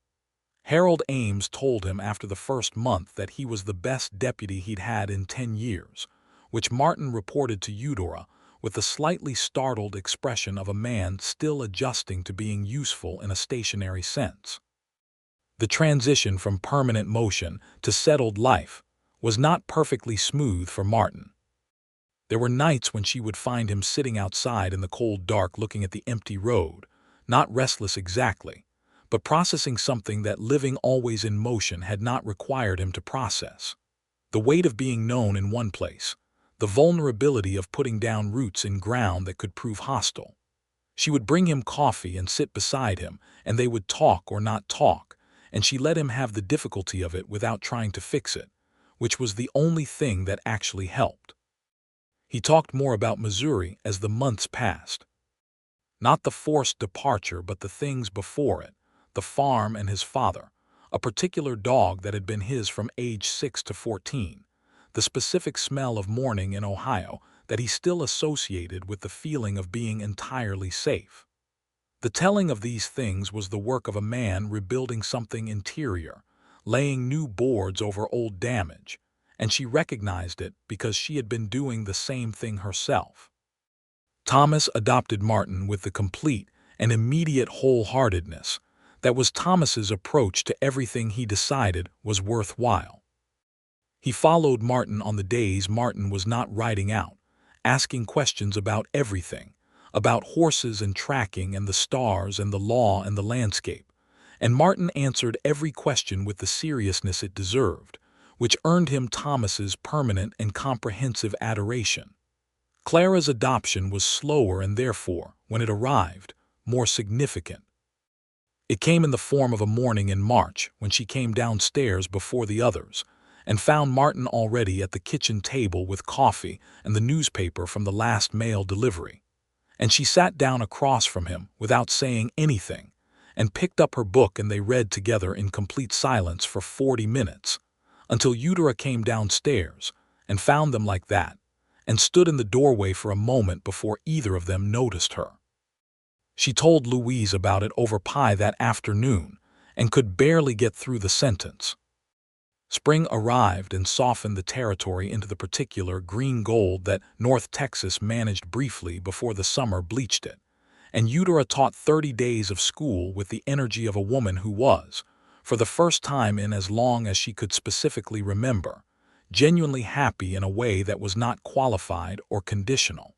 Harold Ames told him after the first month that he was the best deputy he'd had in 10 years, which Martin reported to Eudora with the slightly startled expression of a man still adjusting to being useful in a stationary sense. The transition from permanent motion to settled life was not perfectly smooth for Martin. There were nights when she would find him sitting outside in the cold dark looking at the empty road, not restless exactly, but processing something that living always in motion had not required him to process. The weight of being known in one place, the vulnerability of putting down roots in ground that could prove hostile. She would bring him coffee and sit beside him, and they would talk or not talk, and she let him have the difficulty of it without trying to fix it, which was the only thing that actually helped. He talked more about Missouri as the months passed. Not the forced departure, but the things before it, the farm and his father, a particular dog that had been his from age 6 to 14, the specific smell of morning in Ohio that he still associated with the feeling of being entirely safe. The telling of these things was the work of a man rebuilding something interior, laying new boards over old damage, and she recognized it because she had been doing the same thing herself. Thomas adopted Martin with the complete and immediate wholeheartedness that was Thomas's approach to everything he decided was worthwhile. He followed Martin on the days Martin was not riding out, asking questions about everything, about horses and tracking and the stars and the law and the landscape, and Martin answered every question with the seriousness it deserved, which earned him Thomas's permanent and comprehensive adoration. Clara's adoption was slower and therefore, when it arrived, more significant. It came in the form of a morning in March when she came downstairs before the others, and found Martin already at the kitchen table with coffee and the newspaper from the last mail delivery. And she sat down across from him without saying anything, and picked up her book, and they read together in complete silence for 40 minutes, until Eudora came downstairs and found them like that, and stood in the doorway for a moment before either of them noticed her. She told Louise about it over pie that afternoon, and could barely get through the sentence. Spring arrived and softened the territory into the particular green gold that North Texas managed briefly before the summer bleached it, and Eudora taught 30 days of school with the energy of a woman who was, for the first time in as long as she could specifically remember, genuinely happy in a way that was not qualified or conditional.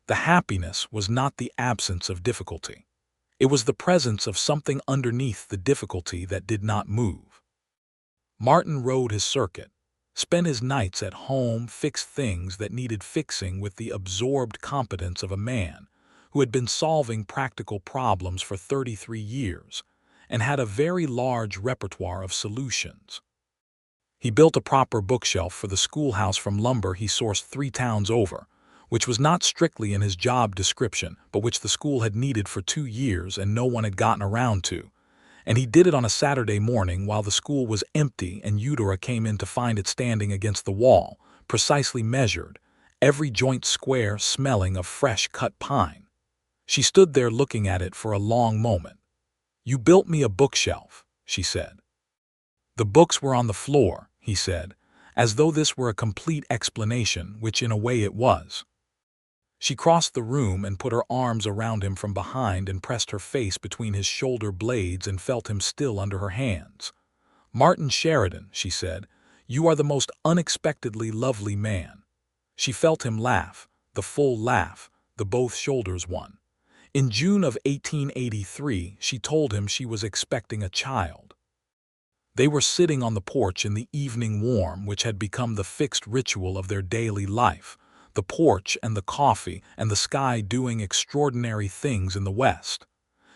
The happiness was not the absence of difficulty. It was the presence of something underneath the difficulty that did not move. Martin rode his circuit, spent his nights at home, fixed things that needed fixing with the absorbed competence of a man who had been solving practical problems for 33 years and had a very large repertoire of solutions. He built a proper bookshelf for the schoolhouse from lumber he sourced 3 towns over, which was not strictly in his job description, but which the school had needed for 2 years and no one had gotten around to. And he did it on a Saturday morning while the school was empty, and Eudora came in to find it standing against the wall, precisely measured, every joint square smelling of fresh cut pine. She stood there looking at it for a long moment. "You built me a bookshelf," she said. "The books were on the floor," he said, as though this were a complete explanation, which in a way it was. She crossed the room and put her arms around him from behind and pressed her face between his shoulder blades and felt him still under her hands. "Martin Sheridan," she said, "you are the most unexpectedly lovely man." She felt him laugh, the full laugh, the both shoulders one. In June of 1883, she told him she was expecting a child. They were sitting on the porch in the evening warm, which had become the fixed ritual of their daily life, the porch and the coffee and the sky doing extraordinary things in the west.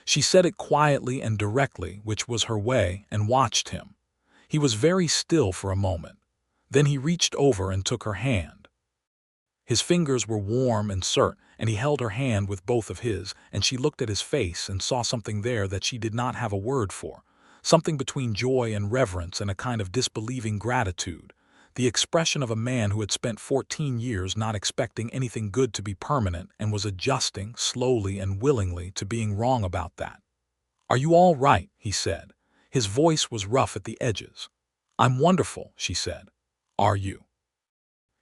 She said it quietly and directly, which was her way, and watched him. He was very still for a moment. Then he reached over and took her hand. His fingers were warm and certain, and he held her hand with both of his, and she looked at his face and saw something there that she did not have a word for, something between joy and reverence and a kind of disbelieving gratitude, the expression of a man who had spent 14 years not expecting anything good to be permanent and was adjusting, slowly and willingly, to being wrong about that. "Are you all right?" he said. His voice was rough at the edges. "I'm wonderful," she said. "Are you?"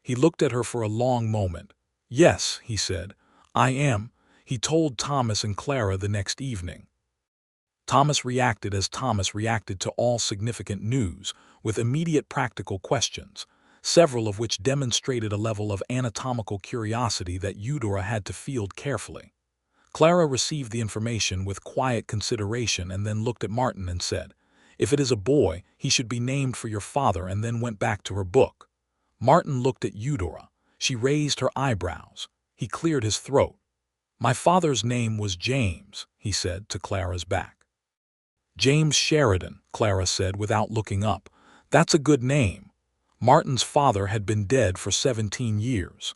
He looked at her for a long moment. "Yes," he said, "I am." He told Thomas and Clara the next evening. Thomas reacted as Thomas reacted to all significant news, with immediate practical questions, several of which demonstrated a level of anatomical curiosity that Eudora had to field carefully. Clara received the information with quiet consideration and then looked at Martin and said, "If it is a boy, he should be named for your father," and then went back to her book. Martin looked at Eudora. She raised her eyebrows. He cleared his throat. "My father's name was James," he said to Clara's back. "James Sheridan," Clara said without looking up. "That's a good name." Martin's father had been dead for 17 years.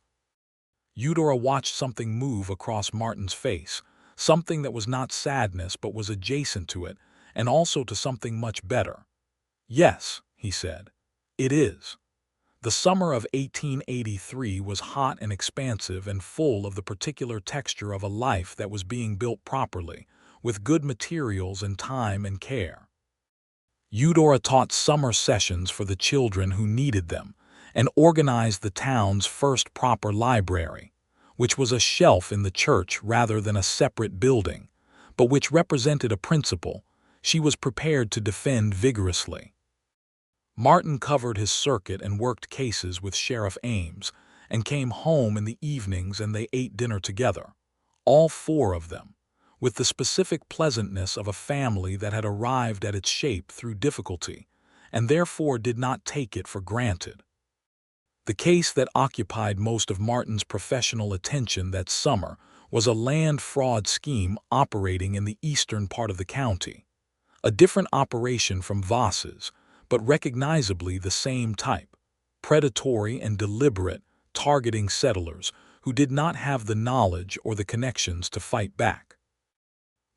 Eudora watched something move across Martin's face, something that was not sadness but was adjacent to it, and also to something much better. "Yes," he said, "it is." The summer of 1883 was hot and expansive and full of the particular texture of a life that was being built properly, with good materials and time and care. Eudora taught summer sessions for the children who needed them and organized the town's first proper library, which was a shelf in the church rather than a separate building, but which represented a principle she was prepared to defend vigorously. Martin covered his circuit and worked cases with Sheriff Ames, and came home in the evenings and they ate dinner together, all 4 of them, with the specific pleasantness of a family that had arrived at its shape through difficulty, and therefore did not take it for granted. The case that occupied most of Martin's professional attention that summer was a land fraud scheme operating in the eastern part of the county, a different operation from Voss's, but recognizably the same type, predatory and deliberate, targeting settlers who did not have the knowledge or the connections to fight back.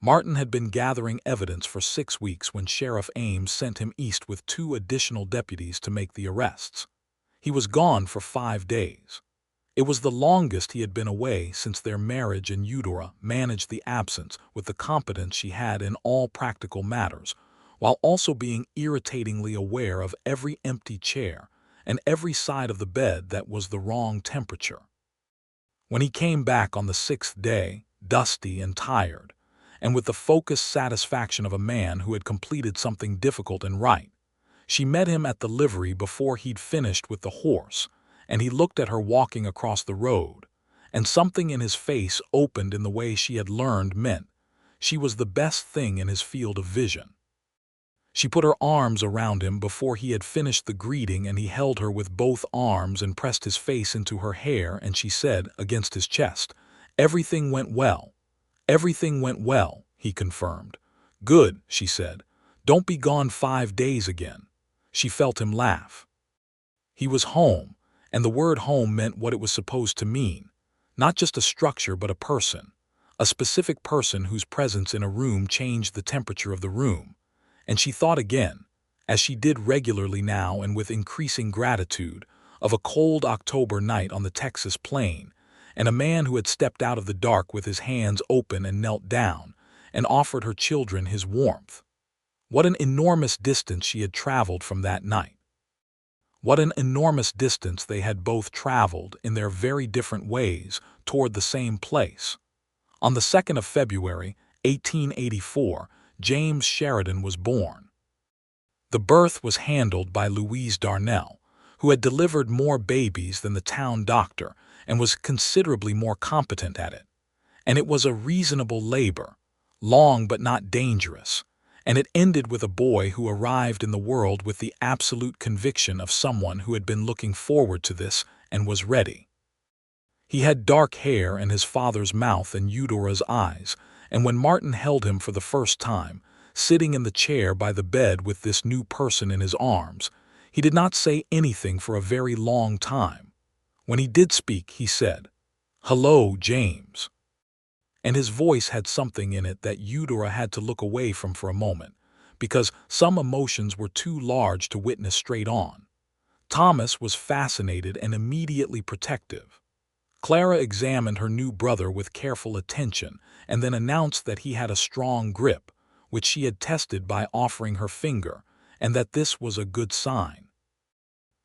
Martin had been gathering evidence for 6 weeks when Sheriff Ames sent him east with 2 additional deputies to make the arrests. He was gone for 5 days. It was the longest he had been away since their marriage, and Eudora managed the absence with the competence she had in all practical matters, while also being irritatingly aware of every empty chair and every side of the bed that was the wrong temperature. When he came back on the 6th day, dusty and tired, and with the focused satisfaction of a man who had completed something difficult and right, she met him at the livery before he'd finished with the horse, and he looked at her walking across the road, and something in his face opened in the way she had learned meant she was the best thing in his field of vision. She put her arms around him before he had finished the greeting, and he held her with both arms and pressed his face into her hair, and she said, against his chest, "Everything went well." "Everything went well," he confirmed. "Good," she said. "Don't be gone 5 days again." She felt him laugh. He was home, and the word home meant what it was supposed to mean. Not just a structure, but a person. A specific person whose presence in a room changed the temperature of the room. And she thought again, as she did regularly now and with increasing gratitude, of a cold October night on the Texas plain, and a man who had stepped out of the dark with his hands open and knelt down and offered her children his warmth. What an enormous distance she had traveled from that night. What an enormous distance they had both traveled in their very different ways toward the same place. On the 2nd of February, 1884, James Sheridan was born. The birth was handled by Louise Darnell, who had delivered more babies than the town doctor and was considerably more competent at it. And it was a reasonable labor, long but not dangerous, and it ended with a boy who arrived in the world with the absolute conviction of someone who had been looking forward to this and was ready. He had dark hair and his father's mouth and Eudora's eyes, and when Martin held him for the first time, sitting in the chair by the bed with this new person in his arms, he did not say anything for a very long time. When he did speak, he said, "Hello, James." And his voice had something in it that Eudora had to look away from for a moment, because some emotions were too large to witness straight on. Thomas was fascinated and immediately protective. Clara examined her new brother with careful attention and then announced that he had a strong grip, which she had tested by offering her finger, and that this was a good sign.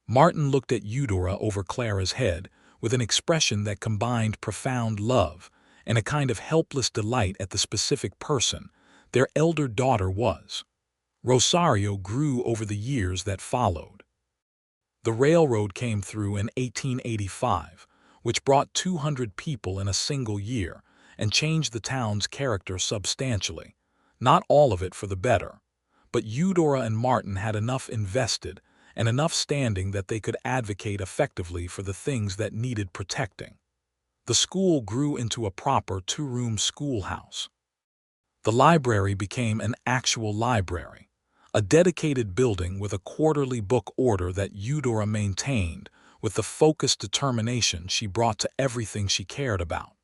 Martin looked at Eudora over Clara's head with an expression that combined profound love and a kind of helpless delight at the specific person their elder daughter was. Rosario grew over the years that followed. The railroad came through in 1885, which brought 200 people in a single year and changed the town's character substantially. Not all of it for the better, but Eudora and Martin had enough invested and enough standing that they could advocate effectively for the things that needed protecting. The school grew into a proper 2-room schoolhouse. The library became an actual library, a dedicated building with a quarterly book order that Eudora maintained with the focused determination she brought to everything she cared about.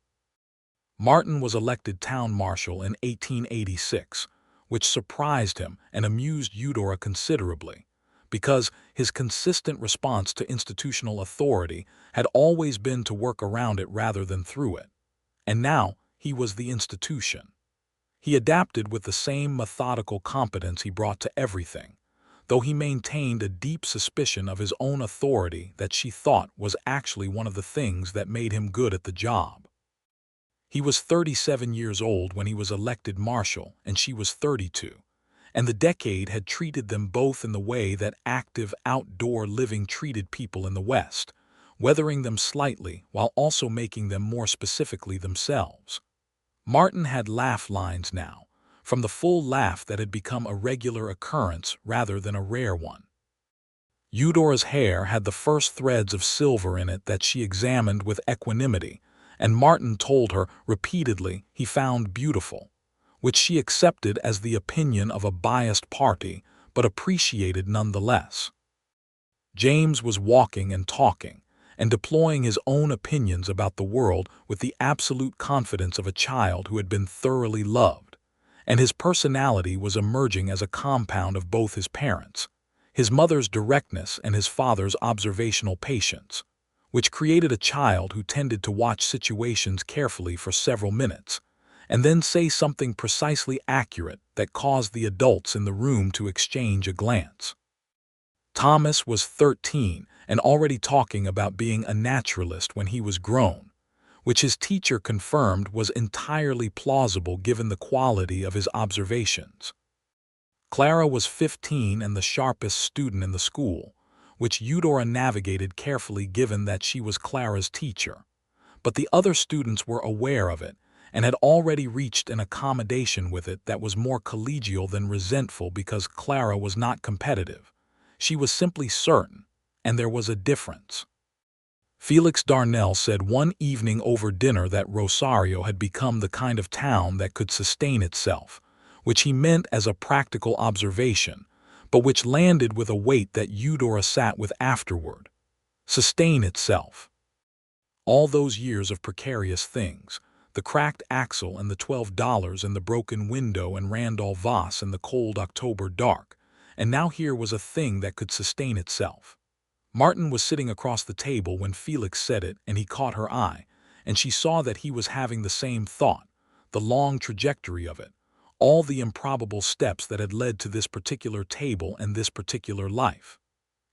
Martin was elected town marshal in 1886, which surprised him and amused Eudora considerably, because his consistent response to institutional authority had always been to work around it rather than through it. And now he was the institution. He adapted with the same methodical competence he brought to everything, though he maintained a deep suspicion of his own authority that she thought was actually one of the things that made him good at the job. He was 37 years old when he was elected marshal, and she was 32. And the decade had treated them both in the way that active outdoor living treated people in the West, weathering them slightly while also making them more specifically themselves. Martin had laugh lines now, from the full laugh that had become a regular occurrence rather than a rare one. Eudora's hair had the first threads of silver in it that she examined with equanimity, and Martin told her repeatedly he found beautiful, which she accepted as the opinion of a biased party, but appreciated nonetheless. James was walking and talking, and deploying his own opinions about the world with the absolute confidence of a child who had been thoroughly loved, and his personality was emerging as a compound of both his parents, his mother's directness and his father's observational patience, which created a child who tended to watch situations carefully for several minutes, and then say something precisely accurate that caused the adults in the room to exchange a glance. Thomas was 13 and already talking about being a naturalist when he was grown, which his teacher confirmed was entirely plausible given the quality of his observations. Clara was 15 and the sharpest student in the school, which Eudora navigated carefully given that she was Clara's teacher. But the other students were aware of it and had already reached an accommodation with it that was more collegial than resentful because Clara was not competitive. She was simply certain, and there was a difference. Felix Darnell said one evening over dinner that Rosario had become the kind of town that could sustain itself, which he meant as a practical observation, but which landed with a weight that Eudora sat with afterward. Sustain itself. All those years of precarious things, the cracked axle and the $12 and the broken window and Randall Voss in the cold October dark, and now here was a thing that could sustain itself. Martin was sitting across the table when Felix said it, and he caught her eye, and she saw that he was having the same thought, the long trajectory of it, all the improbable steps that had led to this particular table and this particular life.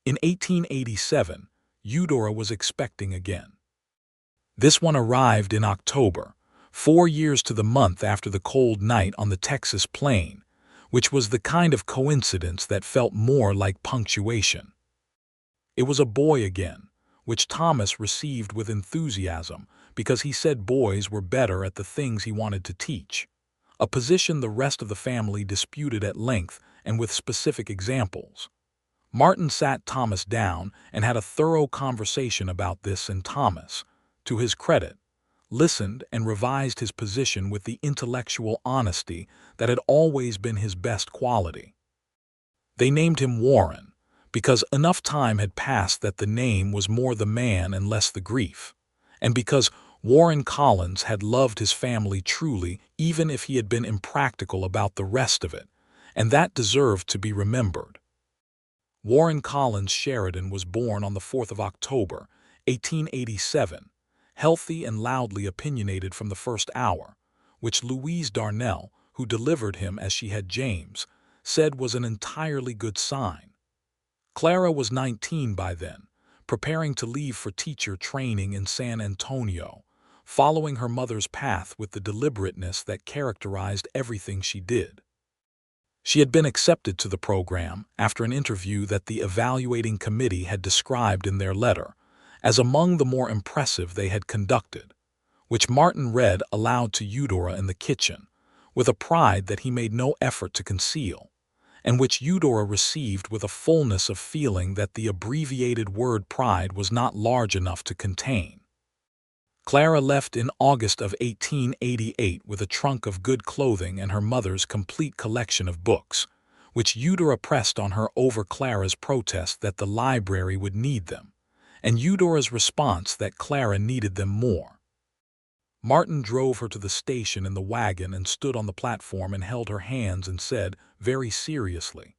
In 1887, Eudora was expecting again. This one arrived in October, 4 years to the month after the cold night on the Texas plain, which was the kind of coincidence that felt more like punctuation. It was a boy again, which Thomas received with enthusiasm because he said boys were better at the things he wanted to teach, a position the rest of the family disputed at length and with specific examples. Martin sat Thomas down and had a thorough conversation about this, and Thomas, to his credit, listened and revised his position with the intellectual honesty that had always been his best quality. They named him Warren, because enough time had passed that the name was more the man and less the grief, and because Warren Collins had loved his family truly even if he had been impractical about the rest of it, and that deserved to be remembered. Warren Collins Sheridan was born on the 4th of October, 1887, healthy and loudly opinionated from the first hour, which Louise Darnell, who delivered him as she had James, said was an entirely good sign. Clara was 19 by then, preparing to leave for teacher training in San Antonio, following her mother's path with the deliberateness that characterized everything she did. She had been accepted to the program after an interview that the evaluating committee had described in their letter as among the more impressive they had conducted, which Martin read aloud to Eudora in the kitchen, with a pride that he made no effort to conceal, and which Eudora received with a fullness of feeling that the abbreviated word pride was not large enough to contain. Clara left in August of 1888 with a trunk of good clothing and her mother's complete collection of books, which Eudora pressed on her over Clara's protest that the library would need them, and Eudora's response that Clara needed them more. Martin drove her to the station in the wagon and stood on the platform and held her hands and said, very seriously,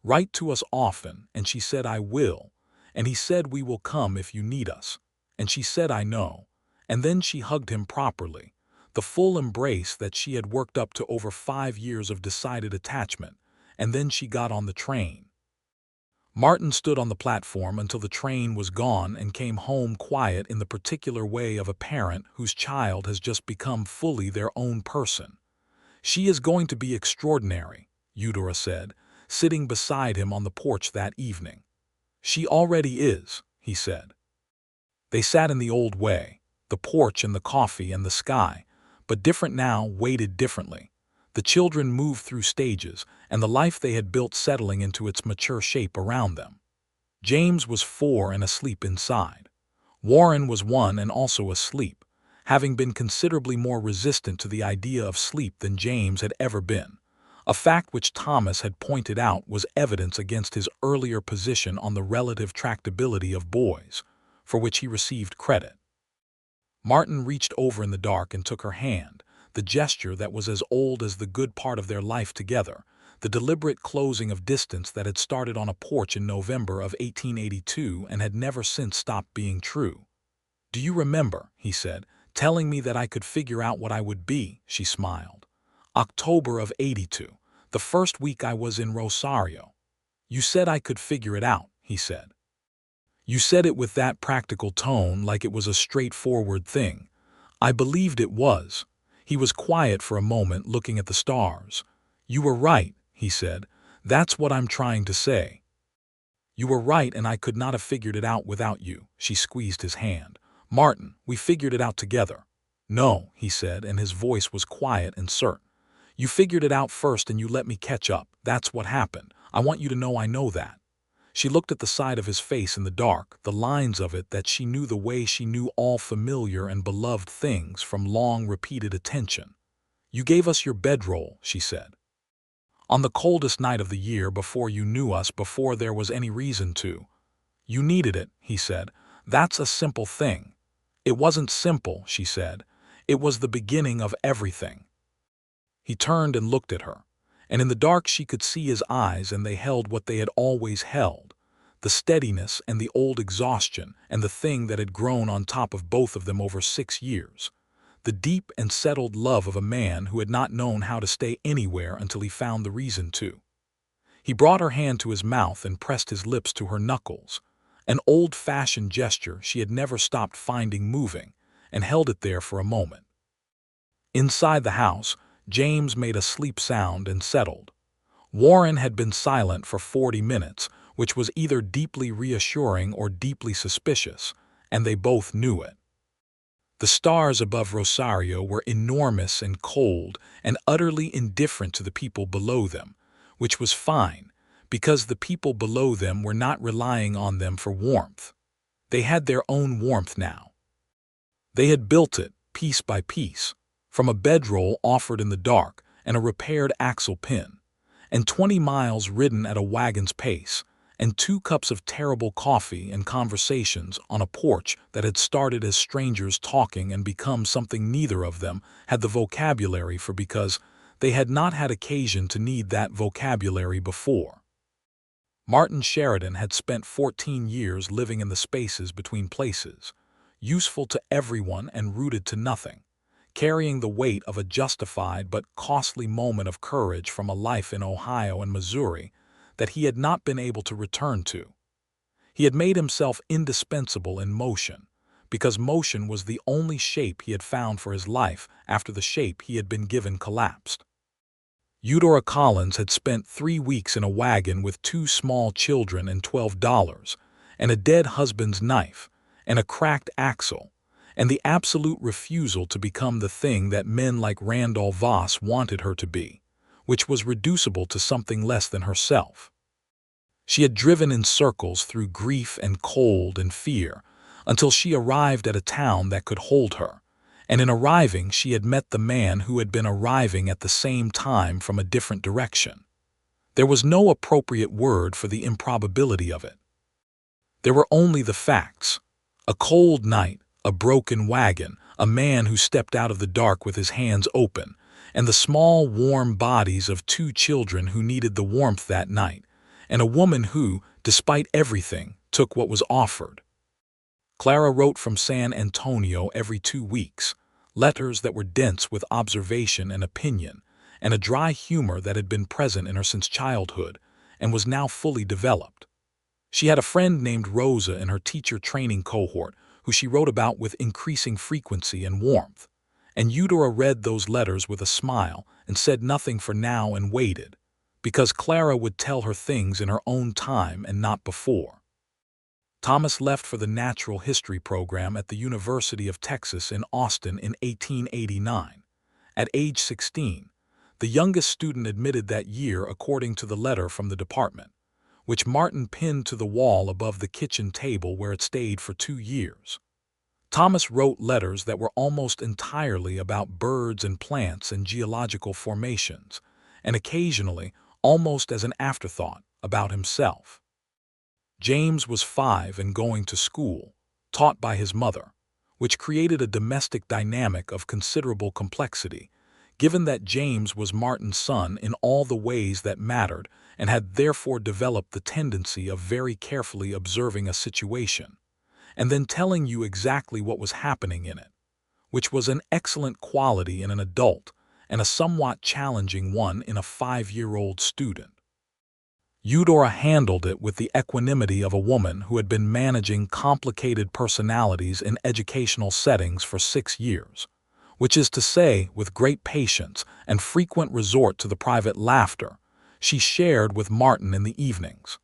"Write to us often," and she said, "I will," and he said, "We will come if you need us," and she said, "I know," and then she hugged him properly, the full embrace that she had worked up to over 5 years of decided attachment, and then she got on the train. Martin stood on the platform until the train was gone and came home quiet in the particular way of a parent whose child has just become fully their own person. "She is going to be extraordinary," Eudora said, sitting beside him on the porch that evening. "She already is," he said. They sat in the old way, the porch and the coffee and the sky, but different now, weighted differently. The children moved through stages, and the life they had built settling into its mature shape around them. James was 4 and asleep inside. Warren was 1 and also asleep, having been considerably more resistant to the idea of sleep than James had ever been, a fact which Thomas had pointed out was evidence against his earlier position on the relative tractability of boys, for which he received credit. Martin reached over in the dark and took her hand, the gesture that was as old as the good part of their life together, the deliberate closing of distance that had started on a porch in November of 1882 and had never since stopped being true. "Do you remember," he said, "telling me that I could figure out what I would be?" She smiled. "October of '82, the first week I was in Rosario. You said I could figure it out," he said. "You said it with that practical tone, like it was a straightforward thing. I believed it was." He was quiet for a moment, looking at the stars. "You were right," he said. "That's what I'm trying to say." "You were right, and I could not have figured it out without you." She squeezed his hand. "Martin, we figured it out together." "No," he said, and his voice was quiet and certain. "You figured it out first and you let me catch up. That's what happened. I want you to know I know that." She looked at the side of his face in the dark, the lines of it that she knew the way she knew all familiar and beloved things from long repeated attention. "You gave us your bedroll," she said. "On the coldest night of the year, before you knew us, before there was any reason to. You needed it," he said. "That's a simple thing." "It wasn't simple," she said. "It was the beginning of everything." He turned and looked at her, and in the dark she could see his eyes, and they held what they had always held, the steadiness and the old exhaustion and the thing that had grown on top of both of them over 6 years, the deep and settled love of a man who had not known how to stay anywhere until he found the reason to. He brought her hand to his mouth and pressed his lips to her knuckles, an old-fashioned gesture she had never stopped finding moving, and held it there for a moment. Inside the house, James made a sleep sound and settled. Warren had been silent for 40 minutes, which was either deeply reassuring or deeply suspicious, and they both knew it. The stars above Rosario were enormous and cold and utterly indifferent to the people below them, which was fine, because the people below them were not relying on them for warmth. They had their own warmth now. They had built it, piece by piece, from a bedroll offered in the dark and a repaired axle pin, and 20 miles ridden at a wagon's pace, and 2 cups of terrible coffee and conversations on a porch that had started as strangers talking and become something neither of them had the vocabulary for, because they had not had occasion to need that vocabulary before. Martin Sheridan had spent 14 years living in the spaces between places, useful to everyone and rooted to nothing, carrying the weight of a justified but costly moment of courage from a life in Ohio and Missouri that he had not been able to return to. He had made himself indispensable in motion, because motion was the only shape he had found for his life after the shape he had been given collapsed. Eudora Collins had spent 3 weeks in a wagon with 2 small children and $12, and a dead husband's knife, and a cracked axle, and the absolute refusal to become the thing that men like Randall Voss wanted her to be, which was reducible to something less than herself. She had driven in circles through grief and cold and fear until she arrived at a town that could hold her, and in arriving she had met the man who had been arriving at the same time from a different direction. There was no appropriate word for the improbability of it. There were only the facts: a cold night, a broken wagon, a man who stepped out of the dark with his hands open, and the small, warm bodies of 2 children who needed the warmth that night, and a woman who, despite everything, took what was offered. Clara wrote from San Antonio every 2 weeks, letters that were dense with observation and opinion, and a dry humor that had been present in her since childhood, and was now fully developed. She had a friend named Rosa in her teacher training cohort, who she wrote about with increasing frequency and warmth, and Eudora read those letters with a smile and said nothing for now and waited, because Clara would tell her things in her own time and not before. Thomas left for the natural history program at the University of Texas in Austin in 1889. At age 16, the youngest student admitted that year according to the letter from the department, which Martin pinned to the wall above the kitchen table where it stayed for 2 years. Thomas wrote letters that were almost entirely about birds and plants and geological formations, and occasionally, almost as an afterthought, about himself. James was 5 and going to school, taught by his mother, which created a domestic dynamic of considerable complexity, given that James was Martin's son in all the ways that mattered and had therefore developed the tendency of very carefully observing a situation, and then telling you exactly what was happening in it, which was an excellent quality in an adult and a somewhat challenging one in a 5-year-old student. Eudora handled it with the equanimity of a woman who had been managing complicated personalities in educational settings for 6 years, which is to say, with great patience and frequent resort to the private laughter she shared with Martin in the evenings.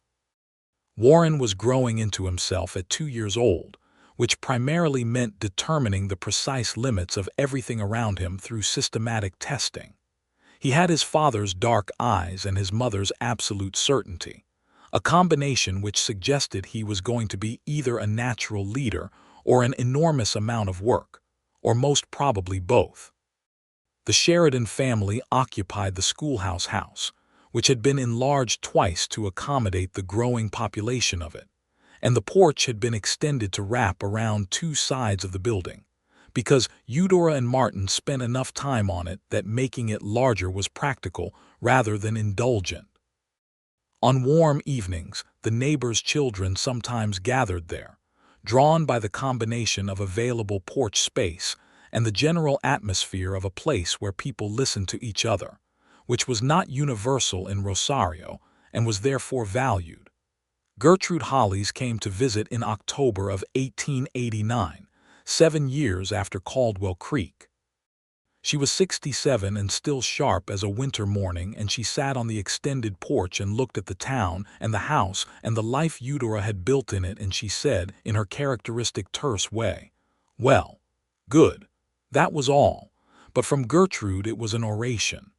Warren was growing into himself at 2 years old, which primarily meant determining the precise limits of everything around him through systematic testing. He had his father's dark eyes and his mother's absolute certainty, a combination which suggested he was going to be either a natural leader or an enormous amount of work, or most probably both. The Sheridan family occupied the schoolhouse house, which had been enlarged twice to accommodate the growing population of it, and the porch had been extended to wrap around 2 sides of the building, because Eudora and Martin spent enough time on it that making it larger was practical rather than indulgent. On warm evenings, the neighbors' children sometimes gathered there, drawn by the combination of available porch space and the general atmosphere of a place where people listened to each other, which was not universal in Rosario and was therefore valued. Gertrude Hollis came to visit in October of 1889, 7 years after Caldwell Creek. She was 67 and still sharp as a winter morning, and she sat on the extended porch and looked at the town and the house and the life Eudora had built in it, and she said, in her characteristic terse way, "Well, good." That was all, but from Gertrude it was an oration.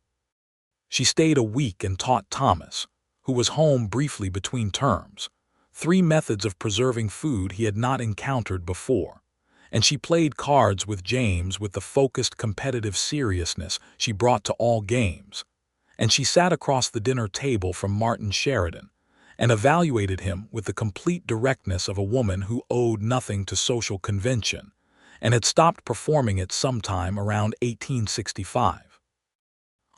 She stayed a week and taught Thomas, who was home briefly between terms, 3 methods of preserving food he had not encountered before, and she played cards with James with the focused competitive seriousness she brought to all games, and she sat across the dinner table from Martin Sheridan and evaluated him with the complete directness of a woman who owed nothing to social convention and had stopped performing it sometime around 1865.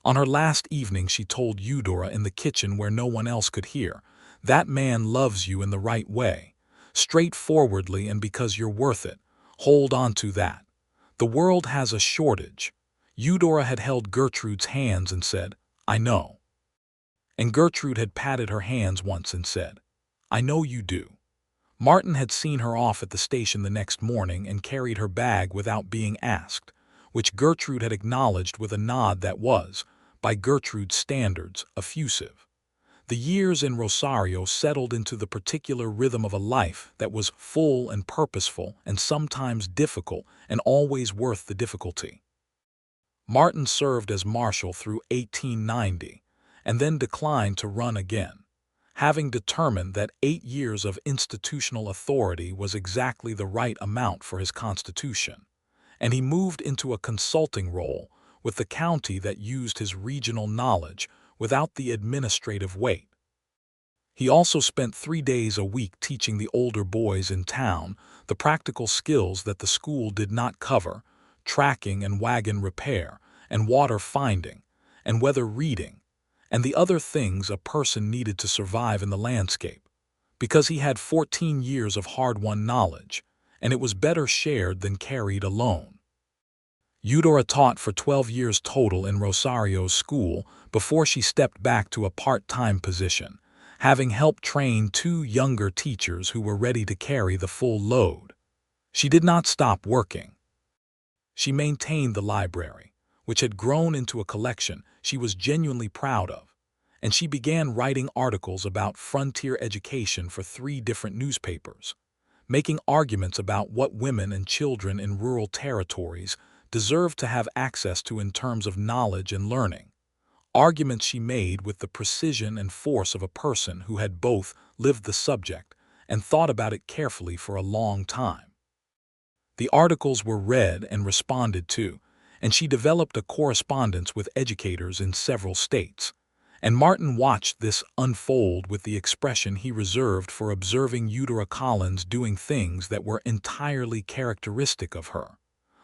On her last evening she told Eudora in the kitchen where no one else could hear, "That man loves you in the right way, straightforwardly, and because you're worth it. Hold on to that. The world has a shortage." Eudora had held Gertrude's hands and said, "I know." And Gertrude had patted her hands once and said, "I know you do." Martin had seen her off at the station the next morning and carried her bag without being asked, which Gertrude had acknowledged with a nod that was, by Gertrude's standards, effusive. The years in Rosario settled into the particular rhythm of a life that was full and purposeful and sometimes difficult and always worth the difficulty. Martin served as marshal through 1890 and then declined to run again, having determined that 8 years of institutional authority was exactly the right amount for his constitution, and he moved into a consulting role with the county that used his regional knowledge without the administrative weight. He also spent 3 days a week teaching the older boys in town the practical skills that the school did not cover: tracking and wagon repair, and water finding, and weather reading, and the other things a person needed to survive in the landscape, because he had 14 years of hard-won knowledge, and it was better shared than carried alone. Eudora taught for 12 years total in Rosario's school before she stepped back to a part-time position, having helped train 2 younger teachers who were ready to carry the full load. She did not stop working. She maintained the library, which had grown into a collection she was genuinely proud of, and she began writing articles about frontier education for 3 different newspapers, making arguments about what women and children in rural territories deserved to have access to in terms of knowledge and learning, arguments she made with the precision and force of a person who had both lived the subject and thought about it carefully for a long time. The articles were read and responded to, and she developed a correspondence with educators in several states. And Martin watched this unfold with the expression he reserved for observing Eudora Collins doing things that were entirely characteristic of her,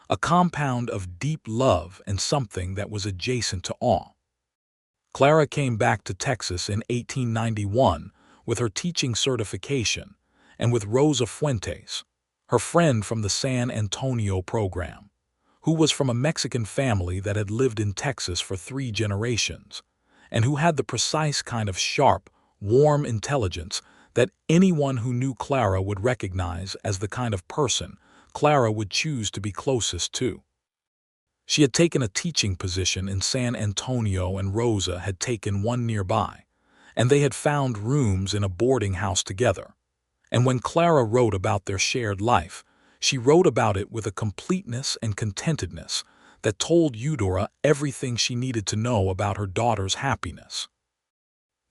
a compound of deep love and something that was adjacent to awe. Clara came back to Texas in 1891 with her teaching certification and with Rosa Fuentes, her friend from the San Antonio program, who was from a Mexican family that had lived in Texas for 3 generations, and who had the precise kind of sharp, warm intelligence that anyone who knew Clara would recognize as the kind of person Clara would choose to be closest to. She had taken a teaching position in San Antonio and Rosa had taken one nearby, and they had found rooms in a boarding house together. And when Clara wrote about their shared life, she wrote about it with a completeness and contentedness that told Eudora everything she needed to know about her daughter's happiness.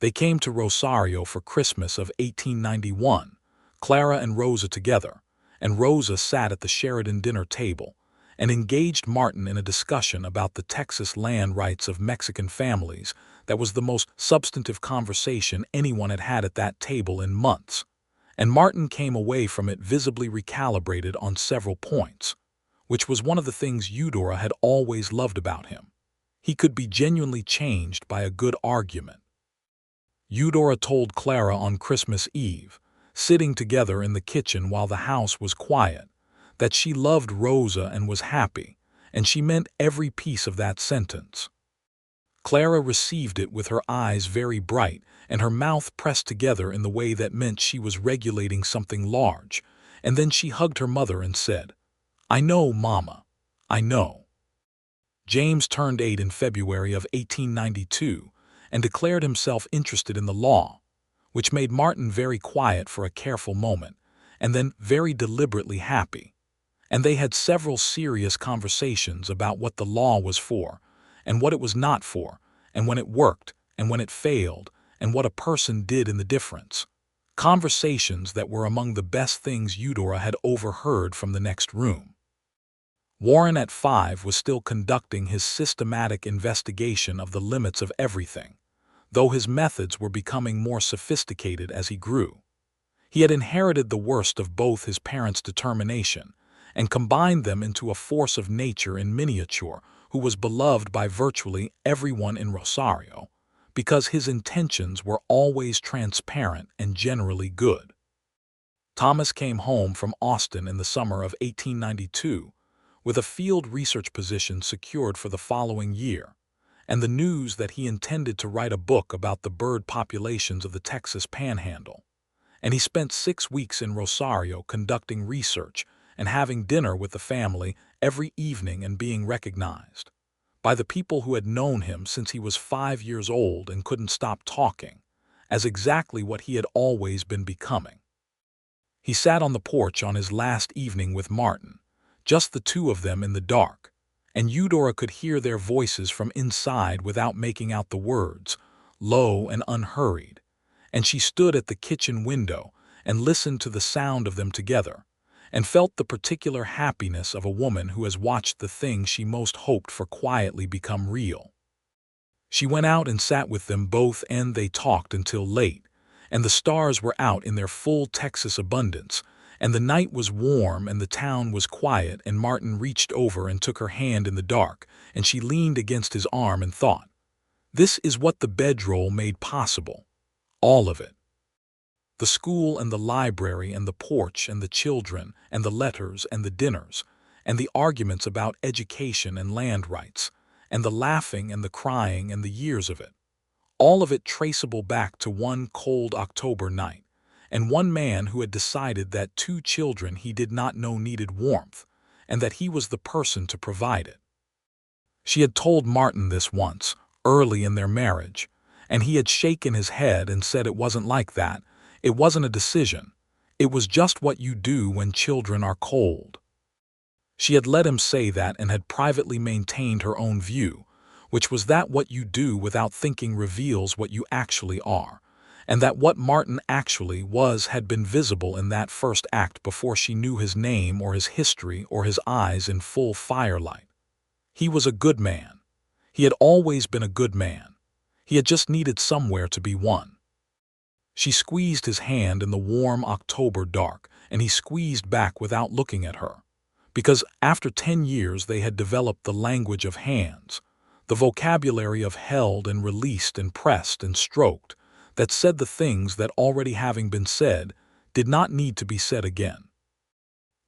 They came to Rosario for Christmas of 1891, Clara and Rosa together, and Rosa sat at the Sheridan dinner table and engaged Martin in a discussion about the Texas land rights of Mexican families that was the most substantive conversation anyone had had at that table in months, and Martin came away from it visibly recalibrated on several points, which was one of the things Eudora had always loved about him. He could be genuinely changed by a good argument. Eudora told Clara on Christmas Eve, sitting together in the kitchen while the house was quiet, that she loved Rosa and was happy, and she meant every piece of that sentence. Clara received it with her eyes very bright and her mouth pressed together in the way that meant she was regulating something large, and then she hugged her mother and said, "I know, Mama, I know." James turned 8 in February of 1892 and declared himself interested in the law, which made Martin very quiet for a careful moment, and then very deliberately happy. And they had several serious conversations about what the law was for, and what it was not for, and when it worked, and when it failed, and what a person did in the difference. Conversations that were among the best things Eudora had overheard from the next room. Warren at 5 was still conducting his systematic investigation of the limits of everything, though his methods were becoming more sophisticated as he grew. He had inherited the worst of both his parents' determination and combined them into a force of nature in miniature who was beloved by virtually everyone in Rosario, because his intentions were always transparent and generally good. Thomas came home from Austin in the summer of 1892 with a field research position secured for the following year, and the news that he intended to write a book about the bird populations of the Texas Panhandle. And he spent 6 weeks in Rosario conducting research and having dinner with the family every evening and being recognized by the people who had known him since he was 5 years old and couldn't stop talking, as exactly what he had always been becoming. He sat on the porch on his last evening with Martin, just the two of them in the dark, and Eudora could hear their voices from inside without making out the words, low and unhurried, and she stood at the kitchen window and listened to the sound of them together, and felt the particular happiness of a woman who has watched the thing she most hoped for quietly become real. She went out and sat with them both, and they talked until late, and the stars were out in their full Texas abundance, and the night was warm and the town was quiet, and Martin reached over and took her hand in the dark, and she leaned against his arm and thought, "This is what the Bedroll made possible. All of it. The school and the library and the porch and the children and the letters and the dinners and the arguments about education and land rights and the laughing and the crying and the years of it. All of it traceable back to one cold October night and one man who had decided that 2 children he did not know needed warmth and that he was the person to provide it." She had told Martin this once, early in their marriage, and he had shaken his head and said it wasn't like that. It wasn't a decision. It was just what you do when children are cold. She had let him say that and had privately maintained her own view, which was that what you do without thinking reveals what you actually are, and that what Martin actually was had been visible in that first act before she knew his name or his history or his eyes in full firelight. He was a good man. He had always been a good man. He had just needed somewhere to be one. She squeezed his hand in the warm October dark, and he squeezed back without looking at her. Because after 10 years they had developed the language of hands, the vocabulary of held and released and pressed and stroked, that said the things that already having been said did not need to be said again.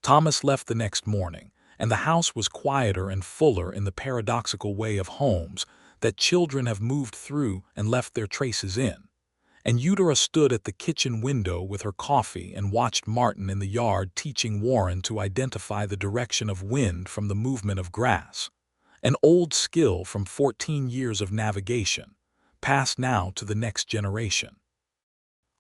Thomas left the next morning, and the house was quieter and fuller in the paradoxical way of homes that children have moved through and left their traces in. And Eudora stood at the kitchen window with her coffee and watched Martin in the yard teaching Warren to identify the direction of wind from the movement of grass, an old skill from 14 years of navigation, passed now to the next generation.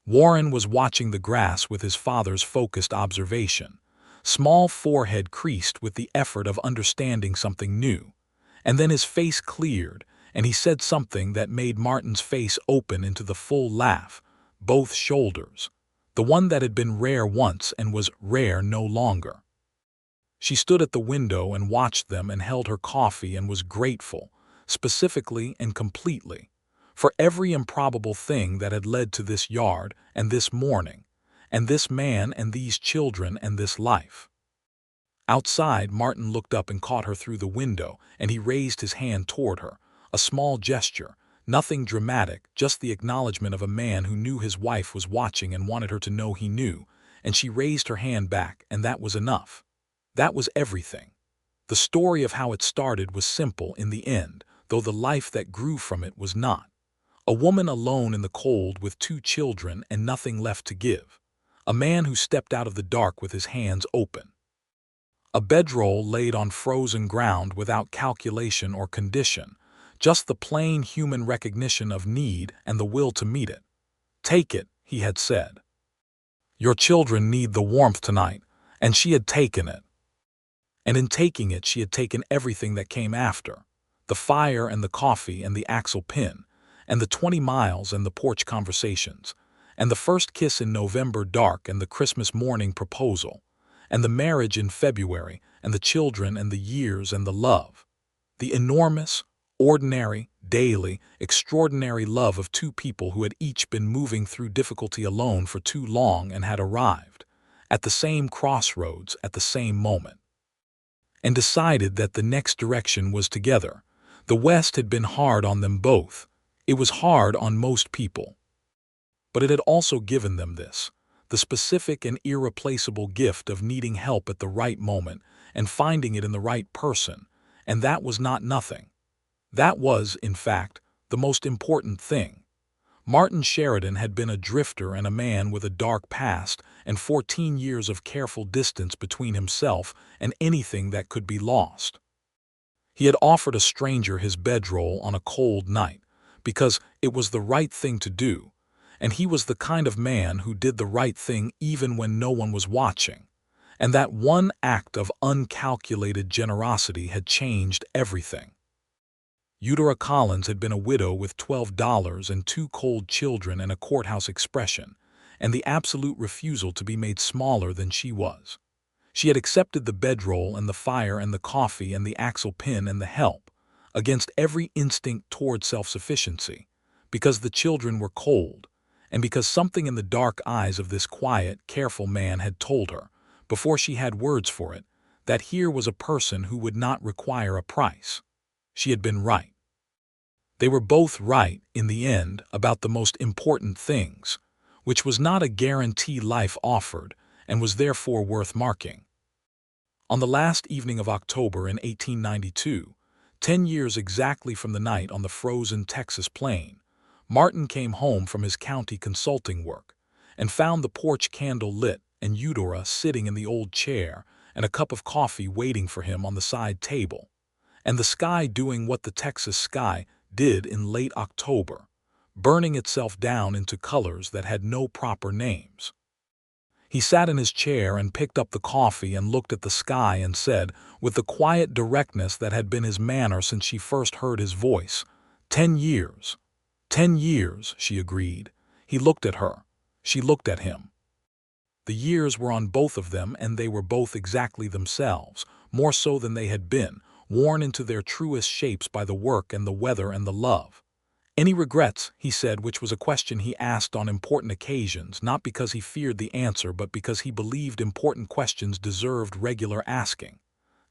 Warren was watching the grass with his father's focused observation, small forehead creased with the effort of understanding something new, and then his face cleared, and he said something that made Martin's face open into the full laugh, both shoulders, the one that had been rare once and was rare no longer. She stood at the window and watched them and held her coffee and was grateful, specifically and completely, for every improbable thing that had led to this yard and this morning, and this man and these children and this life. Outside, Martin looked up and caught her through the window, and he raised his hand toward her, a small gesture, nothing dramatic, just the acknowledgement of a man who knew his wife was watching and wanted her to know he knew, and she raised her hand back, and that was enough. That was everything. The story of how it started was simple in the end, though the life that grew from it was not. A woman alone in the cold with 2 children and nothing left to give. A man who stepped out of the dark with his hands open. A bedroll laid on frozen ground without calculation or condition, just the plain human recognition of need and the will to meet it. "Take it," he had said. "Your children need the warmth tonight," and she had taken it. And in taking it, she had taken everything that came after, the fire and the coffee and the axle pin, and the 20 miles and the porch conversations, and the first kiss in November dark and the Christmas morning proposal, and the marriage in February, and the children and the years and the love. The enormous, ordinary, daily, extraordinary love of 2 people who had each been moving through difficulty alone for too long and had arrived, at the same crossroads at the same moment, and decided that the next direction was together. The West had been hard on them both. It was hard on most people. But it had also given them this, the specific and irreplaceable gift of needing help at the right moment and finding it in the right person, and that was not nothing. That was, in fact, the most important thing. Martin Sheridan had been a drifter and a man with a dark past and 14 years of careful distance between himself and anything that could be lost. He had offered a stranger his bedroll on a cold night because it was the right thing to do, and he was the kind of man who did the right thing even when no one was watching, and that one act of uncalculated generosity had changed everything. Eudora Collins had been a widow with $12 and 2 cold children and a courthouse expression, and the absolute refusal to be made smaller than she was. She had accepted the bedroll and the fire and the coffee and the axle pin and the help, against every instinct toward self-sufficiency, because the children were cold, and because something in the dark eyes of this quiet, careful man had told her, before she had words for it, that here was a person who would not require a price. She had been right. They were both right, in the end, about the most important things, which was not a guarantee life offered, and was therefore worth marking. On the last evening of October in 1892, 10 years exactly from the night on the frozen Texas plain, Martin came home from his county consulting work and found the porch candle lit and Eudora sitting in the old chair and a cup of coffee waiting for him on the side table, and the sky doing what the Texas sky did in late October, burning itself down into colors that had no proper names. He sat in his chair and picked up the coffee and looked at the sky and said, with the quiet directness that had been his manner since she first heard his voice, 10 years. 10 years, she agreed. He looked at her. She looked at him. The years were on both of them, and they were both exactly themselves, more so than they had been, worn into their truest shapes by the work and the weather and the love. "Any regrets?" he said, which was a question he asked on important occasions, not because he feared the answer but because he believed important questions deserved regular asking.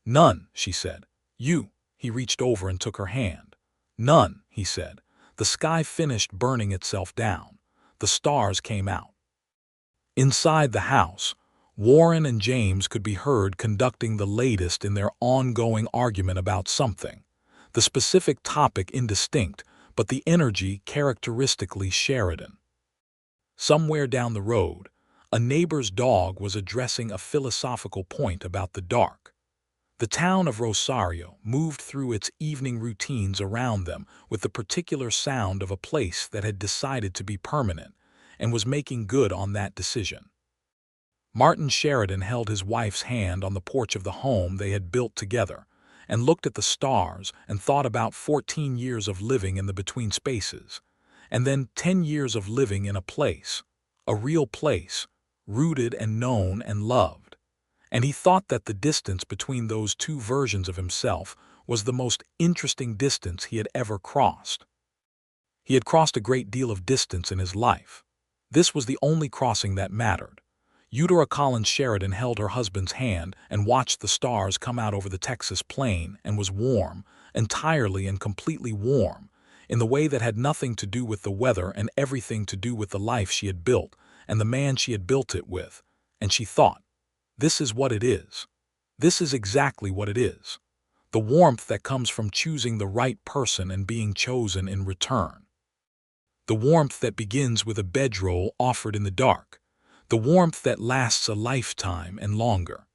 "None," she said. "You?" He reached over and took her hand. "None," he said. The sky finished burning itself down. The stars came out. Inside the house, Warren and James could be heard conducting the latest in their ongoing argument about something. The specific topic indistinct, but the energy characteristically Sheridan. Somewhere down the road, a neighbor's dog was addressing a philosophical point about the dark. The town of Rosario moved through its evening routines around them with the particular sound of a place that had decided to be permanent and was making good on that decision. Martin Sheridan held his wife's hand on the porch of the home they had built together and looked at the stars and thought about 14 years of living in the between spaces, and then 10 years of living in a real place, rooted and known and loved. And he thought that the distance between those two versions of himself was the most interesting distance he had ever crossed. He had crossed a great deal of distance in his life. This was the only crossing that mattered. Eudora Collins Sheridan held her husband's hand and watched the stars come out over the Texas plain and was warm, entirely and completely warm, in the way that had nothing to do with the weather and everything to do with the life she had built and the man she had built it with. And she thought, this is what it is. This is exactly what it is. The warmth that comes from choosing the right person and being chosen in return. The warmth that begins with a bedroll offered in the dark. The warmth that lasts a lifetime and longer.